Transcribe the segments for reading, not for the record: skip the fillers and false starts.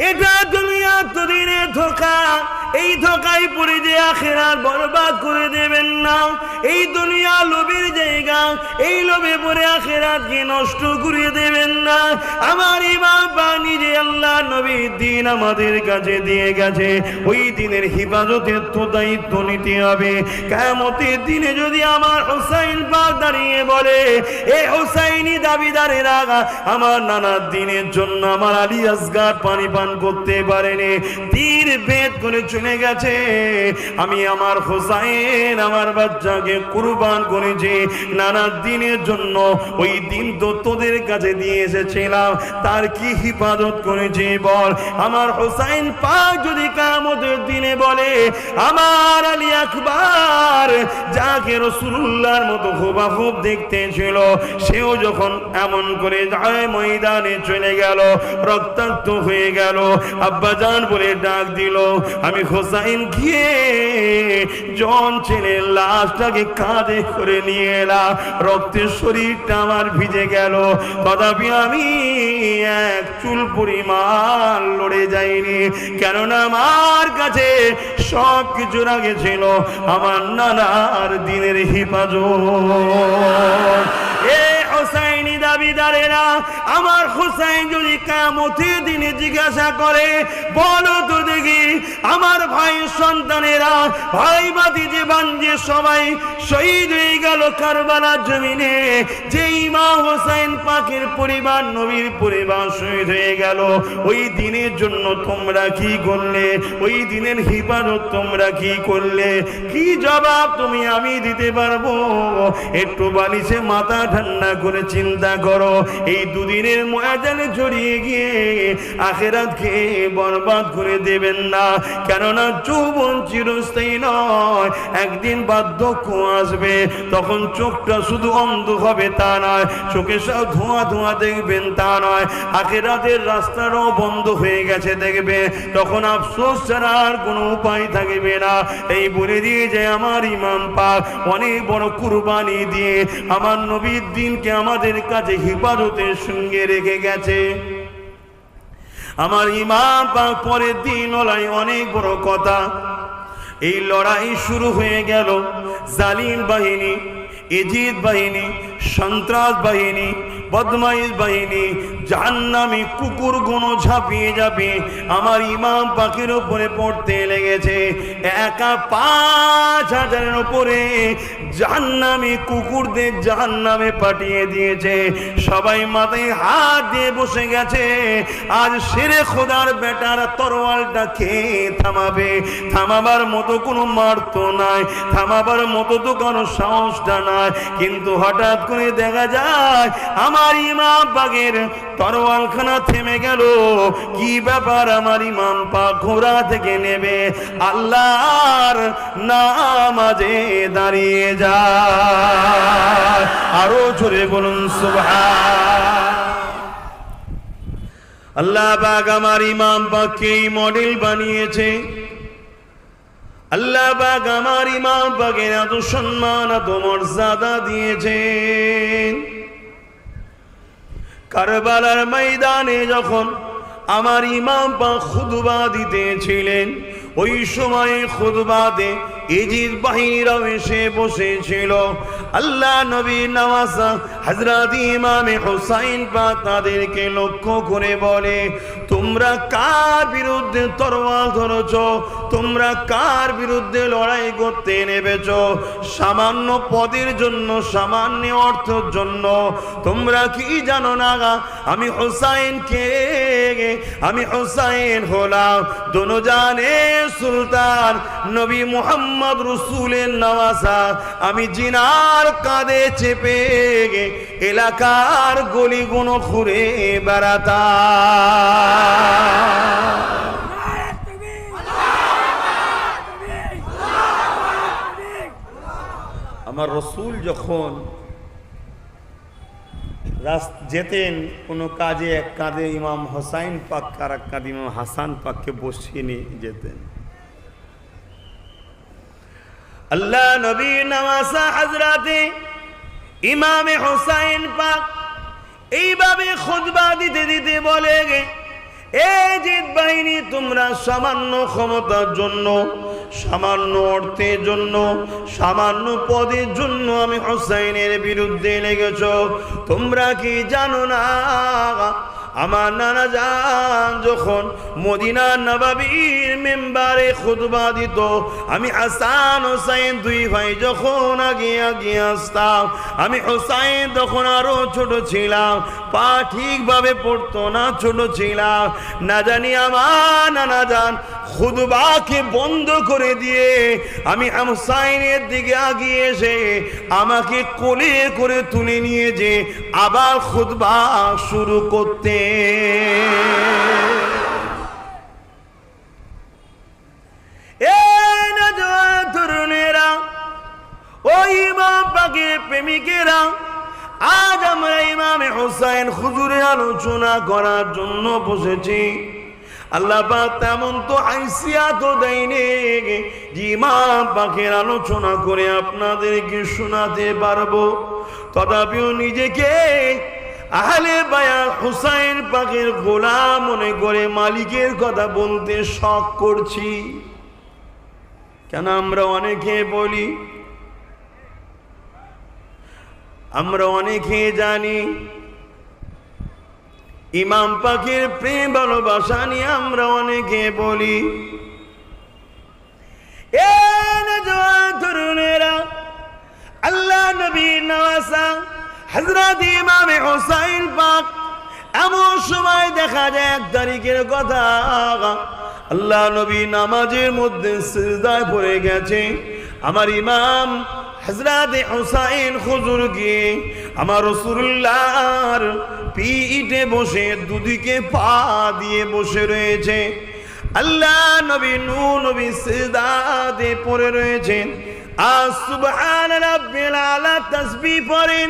এটা দুনিয়া দুদিনে ধোঁকা, এই ধোঁকায় পড়ে যে আখিরাত বরবাদ করে দেবেন না। এই দুনিয়া লোভের জায়গা, এই লোভে পড়ে আখিরাতকে নষ্ট করে দেবেন না। আমার ইমাম বাণী যে আল্লাহ নবীর দিন আমাদের কাছে দিয়ে গেছে, ওই দিনের হিফাজতের তো দায়িত্ব নিতে হবে। কিয়ামতের দিনে যদি আমার হুসাইন পাক দাঁড়িয়ে বলে, এ হুসাইনি দাবিদারেরা আমার নানার দিনের জন্য আমার আলী আসগার পানি পান করতে পারেনি, তীর ভেদ করে চলে গেছে, আমি আমার হুসাইন আমার বাচ্চাকে কুরবান করেছি নানার দিনের জন্য, ওই দিন তো তোদের কাছে দিয়ে এসেছিলাম, তার কি হিফাজত করেছি বল। আমার হুসাইন পাক যদি কিয়ামতের দিনে বলে, আমার আলী আকবার যাকে রাসূলুল্লাহর মতো হুবহুব দেখতে ছিল, সেও যখন এমন করে যায় ময়দানে চলে গেল, রক্তাক্ত হয়ে গেল, আব্বাজান বলে ডাক দিল, আমি হুসাইন গিয়ে জন ছেলের লাশটাকে কাঁধে করে নিয়ে এলাম, রক্তের শরীরটা আমার ভিজে গেল, তথাপি আমি এক চুল পরিমাণ লড়ে যাইনি, কেননা আমার কাছে সব কিছুর আগে ছিল আমার নানার দিনের হিফাজত। এ হুসাইনি দাবিদারেরা, আমার হুসাইন যদি কিয়ামতের দিনে জিজ্ঞাসা করে, বলো তো দেখি আমার ভাই সন্তানেরা, ভাই ভাতিজি বাঞ্জে সবাই শহীদ হয়ে গেল কারবালার জমিনে, যে ইমাম হুসাইন পাকের পরিবার নবীর পরিবার শহীদ হয়ে গেল, ওই দিনের জন্য তোমরা কি করলে, ওই দিনের হিফাজত তোমরা কি করলে, কি জবাব তুমি আমি দিতে পারবো? একটু বালিশে মাথা ঠান্ডা করে চিন্তা করো, এই দুদিনের ময়দানে জড়িয়ে গিয়ে আখিরাতকে বরবাদ করে দেবেন না, কেননা যৌবন চিরস্থায়ী নয়, একদিন বার্ধক্য আসবে, তখন চোখটা শুধু অন্ধ হবে তা নয়, চোখে সব ধোঁয়া ধোঁয়া দেখবেন তা নয়, আখিরাতের রাস্তাটাও বন্ধ হয়ে গেছে দেখবে, তখন আফসোস ছাড়া আর কোনো উপায় থাকবে না। এই বলে দিয়ে যে আমার ইমাম পাক অনেক বড় কুরবানি দিয়ে আমার নবীর দিনকে আমাদের কাছে হিফাজতের সঙ্গে রেখে গেছে। আমার ইমাম পাক পরের দিন ওলাই অনেক বড় কথা, এই লড়াই শুরু হয়ে গেল, জালিম বাহিনী, ইজিদ বাহিনী, সন্ত্রাস বাহিনী, বদমাইশ বাহিনী, জাহান্নামী কুকুর গুলো ঝাঁপিয়ে যাবে আমার ইমাম পাকের উপরে পড়তে লেগেছে। একা ৫,০০০-এর উপরে জাহান্নামী কুকুরদের জাহান্নামে পাঠিয়ে দিয়েছে, সবাই মাথায় হাত দিয়ে বসে গেছে। আজ শেরে খোদার বেটার তরোয়ালটা কে থামাবে? থামাবার মতো কোনো মার্ত নাই, থামাবার মতো তো কোনো সাহসটা নাই, কিন্তু হঠাৎ করে দেখা যায় আমার ইমাম পাকের তরোয়ালখানা থেমে গেল। কি ব্যাপার? আমার ইমাম পাক ঘোড়া থেকে নেবে আল্লাহর নামাজে দাঁড়িয়ে যায়। আরো জোরে বলুন সুবহান। আল্লাহ পাক আমার ইমাম পাককে মডেল বানিয়েছে। আল্লাহ পাক আমার ইমাম পাকের এত সম্মান এত মর্যাদা দিয়েছেন। কারবালার ময়দানে যখন আমার ইমাম পাক খুতবা দিতেছিলেন, ওই সময় খুতবাতে ইজিদ বাহিনীরাও এসে বসেছিল। আল্লাহ নবী নওয়াজা হযরত ইমামে হুসাইন পাক তাদেরকে লক্ষ্য করে বলে, তোমরা কার বিরুদ্ধে তরোয়াল ধরেছ? তোমরা কার বিরুদ্ধে লড়াই করতে নেমেছ? সামান্য পদের জন্য, সামান্য অর্থের জন্য? তোমরা কি জানো না আমি হুসাইন কে? আমি হুসাইন হলাম দোনোজানে সুলতান নবী মুহাম্মদ রাসূলের নওয়াজা। আমি জিনার কাঁধে চেপে এলাকার গলিগুলো ঘুরে বেড়াতাম। আমার রসুল যখন যেতেন কোনো কাজে, এক কাঁধে ইমাম হোসাইন পাক আর এক কাঁধে ইমাম হাসান পাককে বসিয়ে নিয়ে যেতেন। আল্লাহ নবী নওয়াজা হযরতে ইমামে হোসাইন পাক এইভাবে খুতবা দিতে দিতে বলে, এই জিদ বাহিনী তোমরা সামান্য ক্ষমতার জন্য, সামান্য অর্থের জন্য, সামান্য পদের জন্য আমি হুসাইনের বিরুদ্ধে লেগেছ। তোমরা কি জানো না আমার নানা জান যখন মদিনা নববীর মেম্বারে খুতবা দিত, আমি হাসান হুসাইন দুই ভাই যখন আগে আগে আসতাম, আমি হুসাইন তখন আরো ছোট ছিলাম, পা ঠিকভাবে পড়তো না, ছোট ছিলাম। না জানি আমার নানা জান খুতবাকে বন্ধ করে দিয়ে আমি হুসাইনের দিকে আগিয়ে এসে আমাকে কোলে করে তুলে নিয়ে যে আবার খুতবা শুরু করতে। তরুণেরা, ওই ইমাম পাকের প্রেমিকেরা, আজ আমরা ইমামে হুসাইন হুজুরের আলোচনা করার জন্য বসেছি। আল্লাহ পাক তেমন তো হাইসিয়াত দেয়নি যে ইমাম পাকের আলোচনা করে আপনাদেরকে শোনাতে পারবো, তথাপিও নিজেকে আহলে বায়াত হুসাইন পাকের গোলাম মনে করে মালিকের কথা বলতে শখ করছি। কেন আমরা অনেকে বলি, আমরা অনেকে জানি ইমাম পাকের প্রেম ভালোবাসা নিয়ে আমরা অনেকে বলি। তরুণেরা, আল্লাহ নবী নওয়াজা হযরত ইমামে হুসাইন পাক এমন সময় দেখা যায়, 1 তারিখের কথা, আল্লাহ নবী নামাজের মধ্যে সিজদায় পড়ে গেছে। আমার ইমাম হযরত হুসাইন হুজুর গিয়ে আমার রাসূলুল্লাহর পিঠে বসে দুদিকে পা দিয়ে বসে রয়েছে। আল্লাহ নবী নূর নবী সিজদাতে পড়ে রয়েছেন, আর সুবহান রাব্বিল আলা তাসবিহ পড়েন।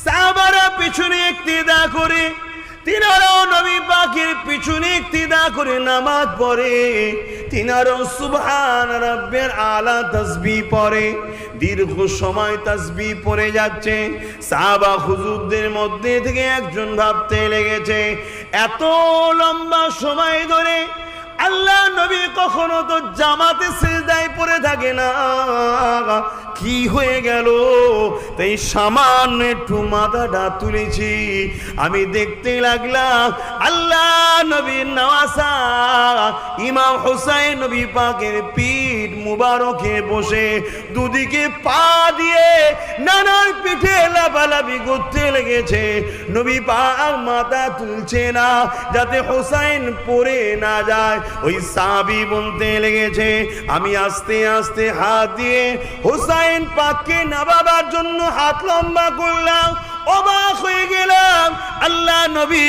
সাহাবারা পিছনে ইক্তিদা করে, তিনারাও নবী পাকের পিছনে ইক্তিদা করে নামাজ পড়ে, তিনারাও সুবহান রাব্বিল আলা তাসবিহ পড়ে। দীর্ঘ সময় তাসবিহ পড়ে যাচ্ছে। সাহাবা হুজুরদের মধ্যে থেকে একজন ভাবতে লেগেছে, এত লম্বা সময় ধরে আল্লাহ নবী কখনো তো জামাতে সিজদায় পড়ে থাকে না, কি হয়ে গেল? তাই সামান্য একটু মাথাটা তুলেছি, আমি দেখতে লাগলাম আল্লাহ নবীর নওয়াজা ইমাম হুসাইন নবী পাকের পিঠ মুবারকে বসে দুদিকে পা দিয়ে নানার পিঠে লাফালাফি করতে লেগেছে। নবী পাক মাথা তুলছে না যাতে হুসাইন পড়ে না যায়। ওই সাহাবী বলতে লেগেছে, আমি আস্তে আস্তে হাত দিয়ে হুসাইন পাককে নামাবার জন্য হাত লম্বা করলাম। অবাক হয়ে গেলাম, আল্লাহ নবী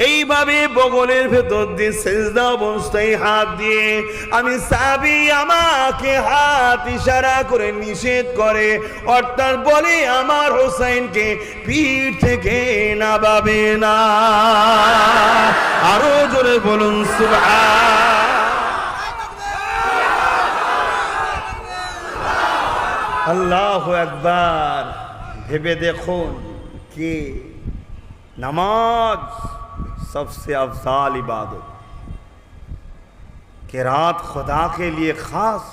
এইভাবে বগলের ভেতর দিয়ে সিজদা অবস্থায় হাত দিয়ে, আমি সাহাবী আমাকে হাত ইশারা করে নিষেধ করে, অর্থাৎ বলে আমার হোসাইনকে পিঠ থেকে নামাবে না। আরো জোরে বলুন সুবহান। আল্লাহু আকবার। ভেবে দেখুন कि नमाज सबसे अफजाल इबादत, किरात खुदा के लिए खास,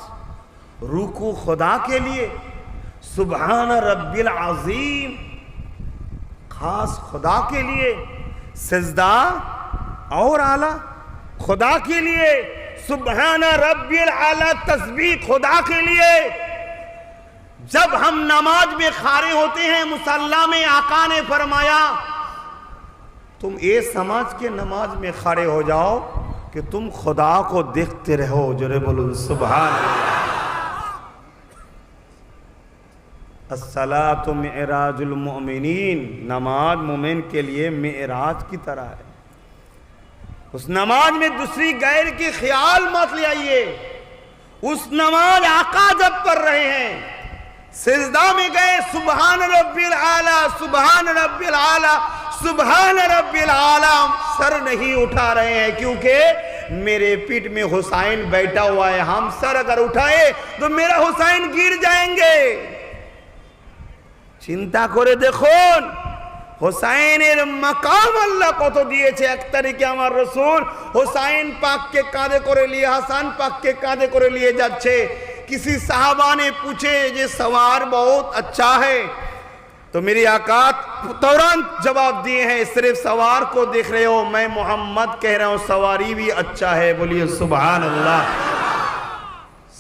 रुकू खुदा के लिए, सुबहान रब्बिल अज़ीम खास खुदा के लिए, सजदा और आला खुदा के लिए, सुबहान रब्बिल आला तस्बीह खुदा के लिए। जब हम नमाज में खड़े होते हैं, मुसल्ला में आका ने फरमाया तुम ये समझ के नमाज में खड़े हो जाओ कि तुम खुदा को देखते रहो। जोरे बोलो सुभान अल्लाह। अस्सलातु मिअराजुल मुमिनीन, नमाज मोमिन के लिए मिअराज की तरह है। उस नमाज में दूसरी गैर के ख्याल मत ले आइए। उस नमाज आका जब कर रहे हैं, सिजदा में गए, सुबहान रब्बिल आला, सुबहान रब्बिल आला, सुबहान रब्बिल आला, सर नहीं उठा रहे हैं क्योंकि मेरे पीठ में हुसैन बैठा हुआ है। हम सर अगर उठाए तो मेरा हुसैन गिर जाएंगे। चिंता करे देखुन, হোসাইনের মাকাম আল্লাহ কত দিয়েছে। 1 তারিখে আমার রসুল হোসাইন পাককে कांधे করে নিয়ে হাসান পাককে कांधे করে নিয়ে যাচ্ছে। किसी साहबा ने पूछे ये सवार बहुत अच्छा है, तो मेरी आका तुरंत जवाब दिए हैं, सिर्फ सवार को देख रहे हो, मैं मोहम्मद कह रहा हूं सवारी भी अच्छा है। बोलिए सुभान अल्लाह।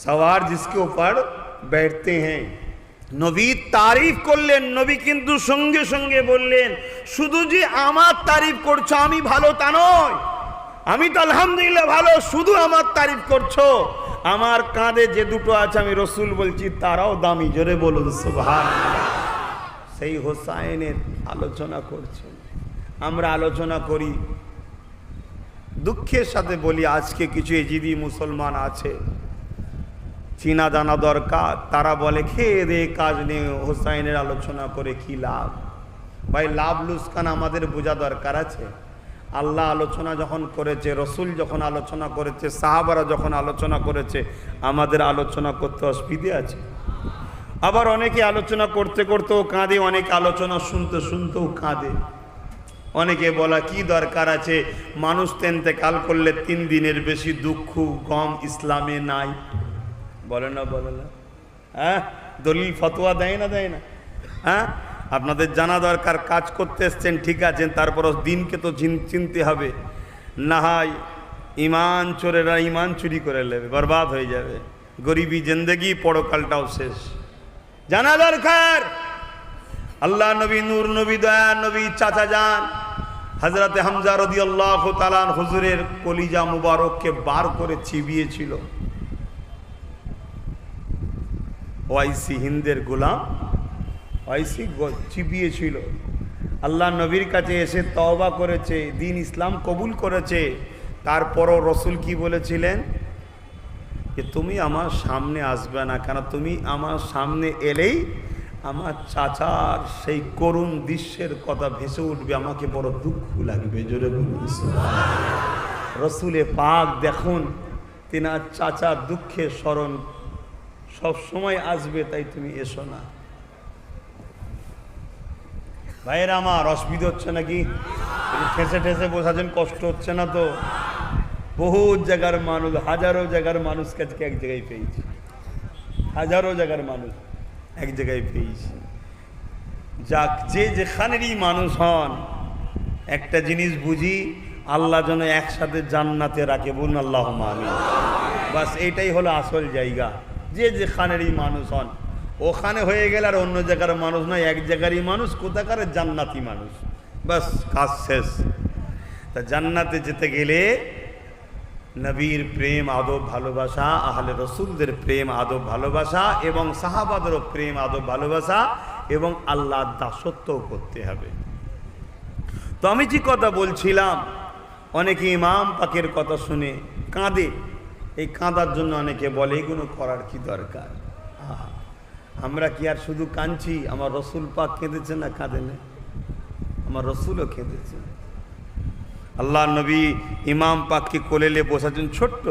सवार जिसके ऊपर बैठते हैं। नबी तारीफ করলেন, নবী কিন্তু সঙ্গে সঙ্গে বললেন, শুধু যে আমার তারিফ করছো আমি ভালো তা নয়, আমি তো আলহামদুলিল্লাহ ভালো, শুধু আমার তারিফ করছো, আমার কাঁধে যে দুটো আছে আমি রসুল বলছি তারাও দামি। জোরে বলুন সুবহানাল্লাহ। সেই হোসাইনের আলোচনা করছেন। আমরা আলোচনা করি, দুঃখের সাথে বলি আজকে কিছু এজিদি মুসলমান আছে, চিনা জানা দরকার, তারা বলে খেয়ে দে কাজ নেই, হোসাইনের আলোচনা করে কি লাভ। ভাই লাভ লুসকান আমাদের বোঝা দরকার আছে। আল্লাহ আলোচনা যখন করেছে, রসুল যখন আলোচনা করেছে, সাহাবারা যখন আলোচনা করেছে, আমাদের আলোচনা করতে অসুবিধে আছে? আবার অনেকে আলোচনা করতে করতেও কাঁদে, অনেকে আলোচনা শুনতে শুনতেও কাঁদে। অনেকে বলা কি দরকার আছে, মানুষ তো ইন্তেকাল করলে 3 দিনের বেশি দুঃখ গম ইসলামে নাই। বলে না বলে না? হ্যাঁ, দলিল ফতোয়া দেয় না দেয় না? হ্যাঁ, আপনাদের জানা দরকার, কাজ করতে এসছেন ঠিক আছেন, তারপরও দিনকে তো চিনতে হবে, না হয় ইমান চোরেরা ইমান চুরি করে নেবে, বরবাদ হয়ে যাবে, গরিবী জিন্দেগি, পরকালটাও শেষ। জানা দরকার। আল্লাহ নবী, নূর নবী, দয়া নবী, চাচা যান হযরতে হামজা রাদিয়াল্লাহু তাআলা হুজুরের কলিজা মুবারককে বার করে চিবিয়েছিল। ওয়াইসি হিন্দের গোলাম ওয়াইসি চিবিয়েছিল। আল্লাহ নবীর কাছে এসে তওবা করেছে, দিন ইসলাম কবুল করেছে। তারপরও রসুল কি বলেছিলেন যে তুমি আমার সামনে আসবে না, কেন তুমি আমার সামনে এলেই আমার চাচার সেই করুণ দৃশ্যের কথা ভেসে উঠবে, আমাকে বড় দুঃখ লাগবে। জোরে বলুন সুবহানাল্লাহ। রসুলে পাক দেখুন, তিনার চাচার দুঃখের স্মরণ সব সময় আসবে, তাই তুমি এসো না। ভাইয়েরা আমার, অসুবিধা হচ্ছে নাকি? ঠেসে ঠেসে বসাছেন, কষ্ট হচ্ছে না তো? বহু জায়গার মানুষ, হাজারো জায়গার মানুষকে আজকে এক জায়গায় পেয়েছি, হাজারো জায়গার মানুষ এক জায়গায় পেয়েছি। যাক, যে যেখানেরই মানুষ হন, একটা জিনিস বুঝি, আল্লাহ যেন একসাথে জান্নাতে রাখে। বলুন আল্লাহুম্মা আমিন। বাস এইটাই হলো আসল জায়গা। যে যেখানেরই মানুষ হন, ওখানে হয়ে গেলে আর অন্য জায়গার মানুষ নয়, এক জায়গারই মানুষ, কোথাকার জান্নাতি মানুষ, বাস কাজ শেষ। তা জান্নাতে যেতে গেলে নবীর প্রেম আদব ভালোবাসা, আহলে রসুলদের প্রেম আদব ভালোবাসা, এবং সাহাবাদেরও প্রেম আদব ভালোবাসা, এবং আল্লাহর দাসত্বও করতে হবে। তো আমি যে কথা বলছিলাম, অনেকে ইমাম পাকের কথা শুনে কাঁদে। এই কাঁদার জন্য অনেকে বলে এগুলো করার কি দরকার? আমরা কি আর শুধু কাঁদছি? আমার রসুল পাক কেঁদেছে না? কাঁদে না? আমার রসুলও কেঁদেছে। আল্লাহ নবী ইমাম পাককে কোলেলে বসাছেন, ছোট্ট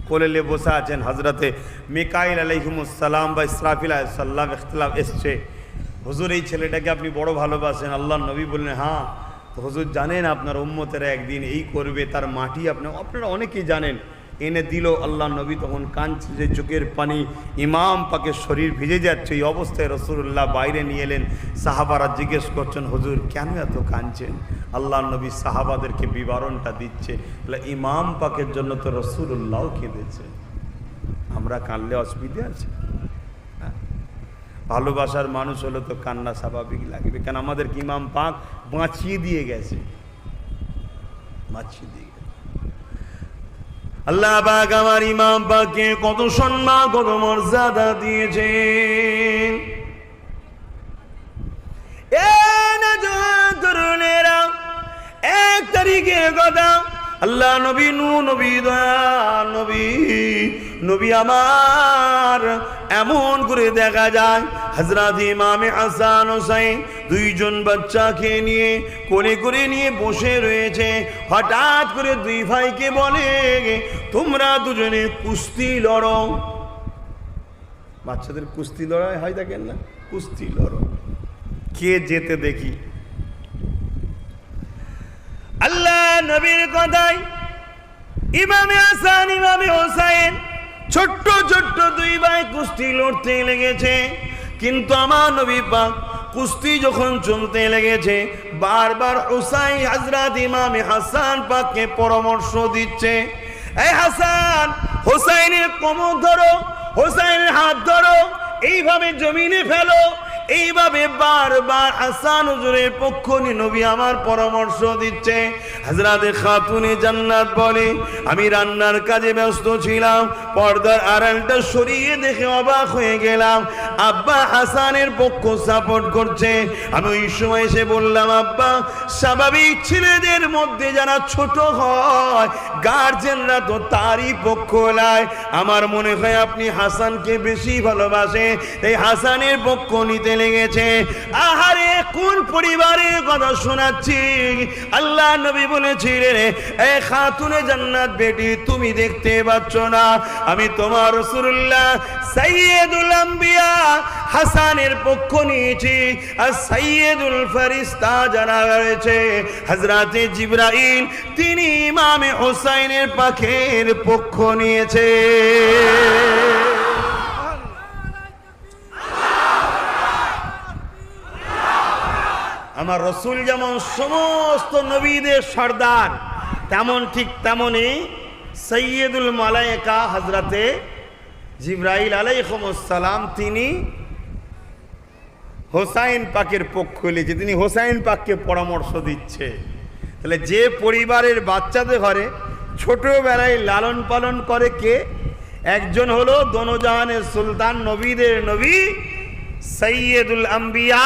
কোলেলে বসা আছেন। হজরতে মিকাইল আলাইহিমুসসালাম বা ইসরাফিল আলাইহিসসালাম ইখতিলাফ এসছে, হুজুর এই ছেলেটাকে আপনি বড় ভালোবাসেন। আল্লাহ নবী বললেন হ্যাঁ। তো হুজুর জানেন আপনার উম্মতেরা একদিন এই করবে, তার মাটি আপনারা অনেকেই জানেন। এনে দিল। আল্লাহ নবী তখন কাঁদছে, যে চোখের পানি, ইমাম পাকের শরীর ভিজে যাচ্ছে। এই অবস্থায় রাসূলুল্লাহ বাইরে নিয়ে এলেন। সাহাবারা জিজ্ঞেস করছেন, হুজুর কেন এত কাঁদছেন? আল্লাহ নবী সাহাবাদেরকে বিবরণটা দিচ্ছে, ইমাম পাকের জন্য তো রাসূলুল্লাহও কেঁদেছে, আমরা কাঁদলে অসুবিধা আছে? ভালোবাসার মানুষ হলে তো কান্না স্বাভাবিক লাগবে, কেন আমাদের ইমাম পাক বাঁচিয়ে দিয়ে গেছে, বাঁচিয়ে দিয়ে। আল্লাহ পাক আমার ইমাম পাককে কত সম্মান, কত মর্যাদা দিয়েছেন। তরুণেরা, 1 তারিখের কথা, আল্লাহ নবী, নবী দয়া নবী, নবী আমার এমন করে দেখা যায় হযরত ইমামে হাসান হোসেন 2 জন বাচ্চাকে নিয়ে কোলে করে নিয়ে বসে রয়েছে। হঠাৎ করে 2 ভাইকে বলে, তোমরা দুজনে কুস্তি লড়ো। বাচ্চাদের কুস্তি লড়াই হয়, দেখেন না? কুস্তি লড়ো, কে যেতে দেখি। নবীর কথায় ইমামে হাসান ইমামে হোসাইন ছোট্ট ছোট্ট দুই ভাই কুস্তি লড়তে লেগেছে। কিন্তু আমার নবী পাক কুস্তি যখন চলতে লেগেছে, বারবার হোসাইন হযরত ইমামে হাসান পাককে পরামর্শ দিচ্ছে, এই হাসান, হোসাইনের কোমর ধরো, হোসাইনের হাত ধরো, এইভাবে জমিনে ফেলো। এইভাবে বারবার হাসান হুজুরের পক্ষ নিয়ে নবী আমার পরামর্শ দিচ্ছে। হযরতে খাতুনে জান্নাত বলে, আমি রান্নার কাজে ব্যস্ত ছিলাম, পর্দার আড়ালটা সরিয়ে দেখে অবাক হয়ে গেলাম আব্বা হাসানের পক্ষ সাপোর্ট করছে। আমি ওই সময় এসে বললাম, আব্বা, স্বাভাবিক ছেলেদের মধ্যে যারা ছোট হয় গার্জেনরা তো তারই পক্ষ নেয়। আমার মনে হয় আপনি হাসানকে বেশি ভালোবাসে, এই হাসানের পক্ষ নিতে লেগেছে। আহারে, কোন পরিবারের কথা শোনাচ্ছি! আল্লাহ নবী বলেছিলেন, এ খাতুনে জান্নাত বেটি, তুমি দেখতে পাচ্ছ না আমি তোমার রাসূলুল্লাহ সাইয়্যিদুল আম্বিয়া হাসানের পক্ষ নিয়েছি, আর সাইয়্যিদুল ফারিস্তা যারা রয়েছে হযরতে জিবরাইল, তিনি ইমামে হোসাইনের পাখের পক্ষ নিয়েছে। আমার রসুল যেমন সমস্ত নবীদের সর্দার, তেমন ঠিক তেমনই সৈয়দুল মালায়েকা হযরতে জিবরাইল আলাইহিস সালাম, তিনি হোসাইন পাকের পক্ষ নিয়েছে, তিনি হোসাইন পাককে পরামর্শ দিচ্ছে। তাহলে যে পরিবারের বাচ্চাদের ঘরে ছোটবেলায় লালন পালন করে কে? একজন হলো দোনোজাহানের সুলতান, নবীদের নবী সৈয়দুল আম্বিয়া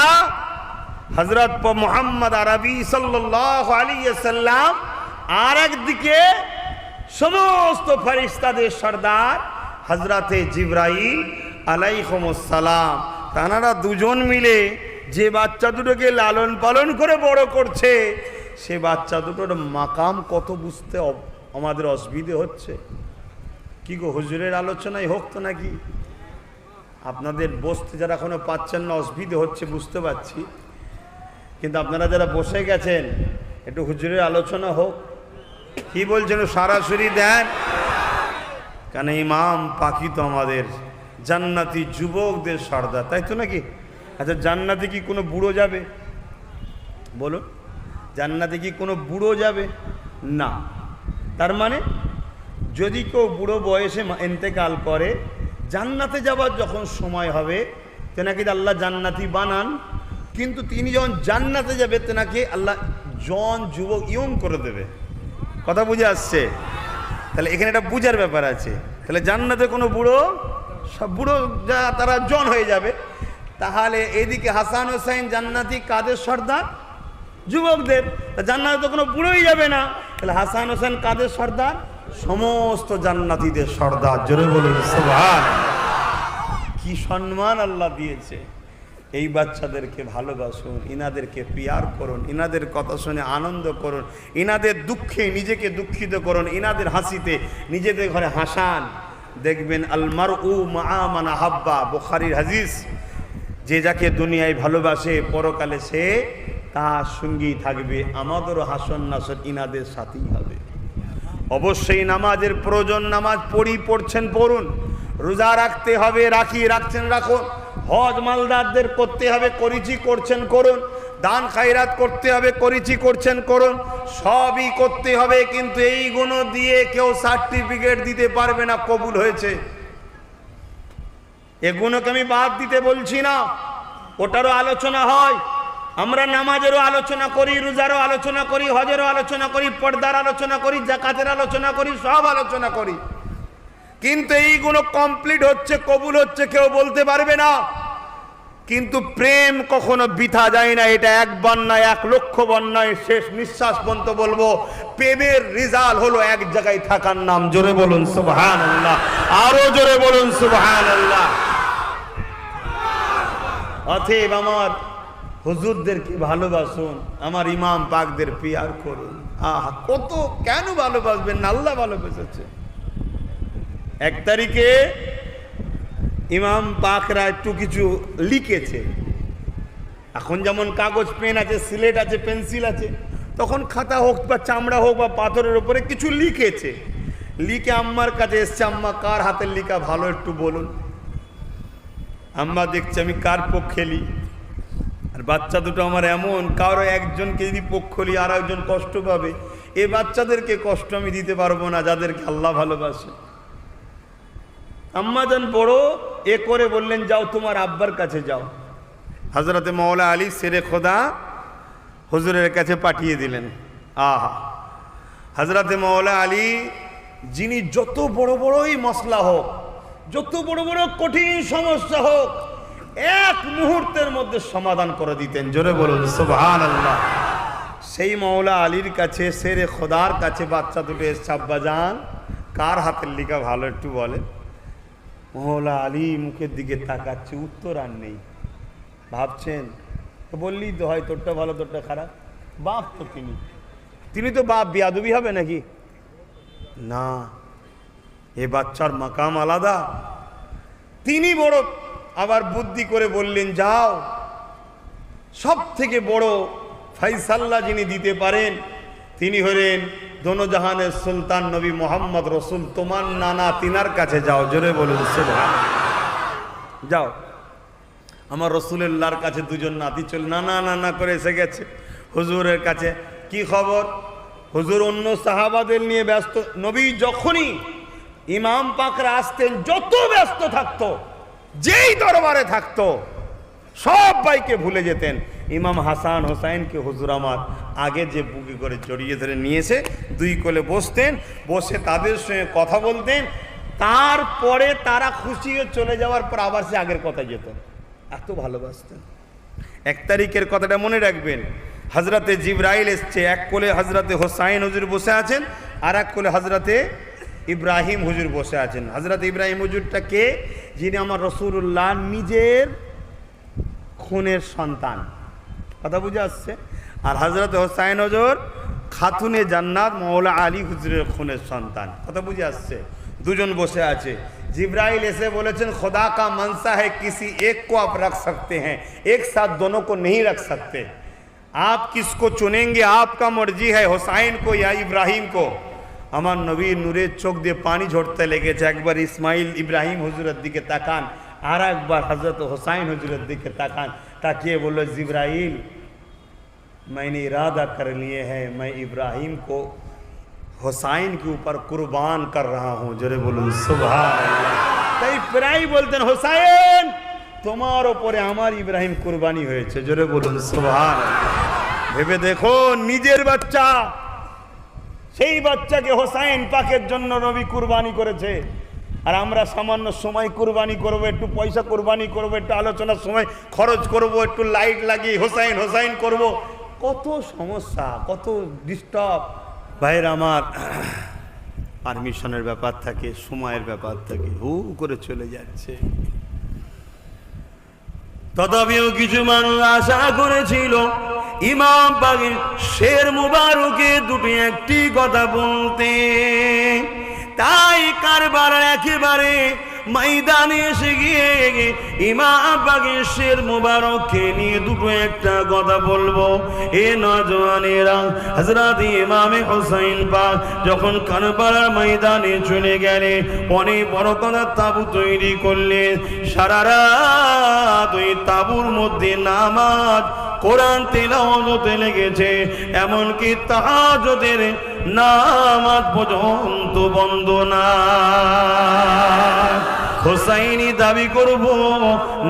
হযরত মুহাম্মদ আরবি সাল্লাল্লাহু আলাইহি সাল্লাম, আর একদিকে সমস্ত ফেরেশতাদের সর্দার হযরতে জিবরাইল আলাইহিস সালাম। তারা দুজন মিলে যে বাচ্চা দুটোকে লালন পালন করে বড় করছে, সে বাচ্চা দুটোর মাকাম কত বুঝতে আমাদের অসুবিধে হচ্ছে। কি গো, হুজুরের আলোচনায় হোক তো নাকি? আপনাদের বসতে যারা এখনো পাচ্ছেন না, অসুবিধে হচ্ছে বুঝতে পারছি, কিন্তু আপনারা যারা বসে গেছেন একটু হুজুরের আলোচনা হোক। কি বলছেন? সরাসরি দেন, কারণ ইমাম পাকি তো আমাদের জান্নাতি যুবকদের সর্দার, তাই তো নাকি? আচ্ছা, জান্নাতে কি কোনো বুড়ো যাবে? বলুন, জান্নাতে কি কোনো বুড়ো যাবে? না। তার মানে যদি কেউ বুড়ো বয়সে ইন্তেকাল করে, জান্নাতে যাবার যখন সময় হবে তেনাকে আল্লাহ জান্নাতি বানান, কিন্তু তিনি যখন জান্নাতে যাবে তেনাকে আল্লাহ জন যুবক ইয়ং করে দেবে। কথা বুঝে আসছে? তাহলে এখানে একটা বুঝার ব্যাপার আছে। তাহলে জান্নাতে কোনো বুড়ো, সব বুড়ো যা তারা জন হয়ে যাবে। তাহলে এদিকে হাসান হোসাইন জান্নাতি কাদের সর্দার? যুবকদের। জান্নাতে তো কোনো বুড়োই যাবে না, তাহলে হাসান হোসেন কাদের সর্দার? সমস্ত জান্নাতীদের সর্দার। জোরে বলুন সুবহানাল্লাহ। কি সম্মান আল্লাহ দিয়েছে! এই বাচ্চাদেরকে ভালোবাসুন, ইনাদেরকে পিয়ার করুন, ইনাদের কথা শুনে আনন্দ করুন, ইনাদের দুঃখে নিজেকে দুঃখিত করুন, ইনাদের হাসিতে নিজেদের ঘরে হাসান। দেখবেন আল মারউ মা মান আহাব্বা, বুখারীর হাদিস, যে যাকে দুনিয়ায় ভালোবাসে পরকালে সে তার সঙ্গী থাকবে। আমাদেরও হাসন নাসর ইনাদের সাথেই হবে। অবশ্যই নামাজের প্রয়োজন, নামাজ পড়ছেন পড়ুন, রোজা রাখতে হবে রাখছেন রাখুন, হজ মালদারদের করতে হবে করছেন করুন, দান খায়রাত করতে হবে করছেন করুন, সবই করতে হবে। কিন্তু এইগুলো দিয়ে কেউ সার্টিফিকেট দিতে পারবে না কবুল হয়েছে। এগুলোকে আমি বাদ দিতে বলছি না, ওটারও আলোচনা হয়। আমরা নামাজেরও আলোচনা করি, রোজারও আলোচনা করি, হজেরও আলোচনা করি, পর্দার আলোচনা করি, যাকাতের আলোচনা করি, সব আলোচনা করি। কিন্তু এইগুলো কমপ্লিট হচ্ছে, কবুল হচ্ছে কেউ বলতে পারবে না। কিন্তু প্রেম কখনো বৃথা যায় না। এটা একবার নয়, 1,00,000 নয়, শেষ নিঃশ্বাস পর্যন্ত বলবো, প্রেমের রেজাল্ট হলো এক জায়গায় থাকার নাম। জোরে বলুন সুবহানাল্লাহ, আরো জোরে বলুন সুবহানাল্লাহ। অতএব আমার হুজুরদেরকে ভালোবাসুন, আমার ইমাম পাকদের পিয়ার করুন। আহা, কত কেন ভালোবাসবেন না? আল্লাহ ভালোবেসেছে। 1 তারিখে ইমাম পাকরা একটু কিছু লিখেছে। এখন যেমন কাগজ পেন আছে, সিলেট আছে, পেন্সিল আছে, তখন খাতা হোক বা চামড়া হোক বা পাথরের উপরে কিছু লিখেছে, লিখে আম্মার কাছে এসছে, আম্মা কার হাতের লিখা ভালো একটু বলুন। আম্মা দেখছে আমি কার পক্ষে লি, আর বাচ্চা দুটো আমার এমন, কারো একজনকে যদি পক্ষ লি আর একজন কষ্ট পাবে, এ বাচ্চাদেরকে কষ্ট আমি দিতে পারবো না যাদেরকে আল্লাহ ভালোবাসে। আম্মা যান বড় এ করে বললেন, যাও তোমার আব্বার কাছে যাও। হজরতে মৌলা আলী শেরে খোদা হুজুরের কাছে পাঠিয়ে দিলেন। আহা, হজরতে মৌলা আলী যিনি যত বড় বড়ই মসলা হোক, যত বড় বড় কঠিন সমস্যা হোক, এক মুহূর্তের মধ্যে সমাধান করে দিতেন। জোরে বলুন সুবহানাল্লাহ। সেই মৌলা আলীর কাছে, শেরে খোদার কাছে বাচ্চা দুটো এসছে, আব্বা যান কার হাতের লিখা ভালো একটু বলে। মৌলা আলী মুখের দিকে তাকাচ্ছে, উত্তর আর নেই। ভাবছেন তো বললি তো হয় তোরটা ভালো তোরটা খারাপ, বাপ তো তিনি তো বাপ, বিয়াদবি হবে নাকি? না, এ বাচ্চার মাকাম আলাদা। তিনি বড় আবার বুদ্ধি করে বললেন, যাও সব থেকে বড় ফাইসাল্লা যিনি দিতে পারেন তিনি হলেন দোনোজাহানের সুলতান নবী মোহাম্মদ রসুল, তোমার নানা তিনার কাছে যাও। জোরে বলুন সুবহানাল্লাহ। যাও, আমার রসুলেল্লাহর কাছে দুজন নাতি চলে নানা নানা করে এসে গেছে হুজুরের কাছে। কি খবর? হুজুর অন্য সাহাবাদের নিয়ে ব্যস্ত। নবী যখনই ইমাম পাকরা আসতেন, যত ব্যস্ত থাকতো, যেই দরবারে থাকতো, সবাইকে ভুলে যেতেন। ইমাম হাসান হোসাইনকে হুজুর আমার আগে যে বুকে করে জড়িয়ে ধরে নিয়েছে, দুই কোলে বসতেন, বসে তাদের সঙ্গে কথা বলতেন। তারপরে তারা খুশি হয়ে চলে যাওয়ার পর আবার সে আগের কথা যেত, এত ভালোবাসতেন। 1 তারিখের কথাটা মনে রাখবেন। হজরতে জিবরাইল এসছে, এক কোলে হজরতে হোসাইন হুজুর বসে আছেন, আর এক কোলে হজরতে ইব্রাহিম হুজুর বসে আছেন। হজরত ইব্রাহিম হুজুরটা কে? যিনি আমার রসুল্লাহ নিজের খুনের সন্তান, কথা বুঝে আসছে। আর হজরত হোসাইন হুজুর খাতুনে জান্নাত মৌলা আলী হুজুরের খুনের সন্তান, কথা বুঝে আসছে। দুজন বসে আছে। जिब्राइल ऐसे बोले खुदा का मनसा है किसी एक को आप रख सकते हैं, एक साथ दोनों को नहीं रख सकते। आप किसको चुनेंगे? आपका मर्जी है, हुसैन को या इब्राहिम को। আমার নবী নূরের চোখ দিয়ে পানি ঝরতে লেগেছে। একবার ইসমাইল ইব্রাহিম হুজুরের দিকে তাকান, আর একবার হজরত হোসাইন হুজুরের দিকে তাকান। তাকিয়ে বলল, জিब्राइल मैंने इरादा कर लिए है, मैं इब्राहिम को हुसैन के ऊपर कुर्बान कर रहा हूँ। जरे बोलूँ सुभान अल्लाह। তাই প্রায় বলতেন, হোসাইন তোমার উপরে আমার ইব্রাহিম কুরবানি হয়েছে। জোরে বলুন সুবহান আল্লাহ। ভেবে দেখো, নিজের বাচ্চা, সেই বাচ্চাকে হোসাইন পাকের জন্য নবী কুরবানি করেছে। আর আমরা সামান্য সময় কুরবানি করব, একটু পয়সা কুরবানি করব, একটু আলোচনার সময় খরচ করব, একটু লাইট লাগিয়ে হোসাইন হোসাইন করব। কত সমস্যা, কত ডিস্টার্ব। ভাইয়ের আমার, পারমিশনের ব্যাপার থাকে, সময়ের ব্যাপার থাকে, হু করে চলে যাচ্ছে। তথাপিও কিছু মানুষ আশা করেছিল ইমাম পাকের শের মুবারকে দুটি একটি কথা বলতে। তাই কারবালার একেবারে ময়দানে এসে গিয়ে ইমাম পাকের শের মুবারককে নিয়ে দুটো একটা কথা বলবো। এ নওজওয়ানেরা, হযরত ইমামে হোসেন পাক যখন কারবালার ময়দানে চলে গেলে, অনেক বড় কথা তাবু তৈরি করলেন। সারা রাত ওই তাবুর মধ্যে নামাজ কোরআন তেলাওয়াত হতে লেগেছে, এমনকি তাহাজ্জুদের নামাজ পর্যন্ত বন্ধ না। হোসাইনি দাবি করব,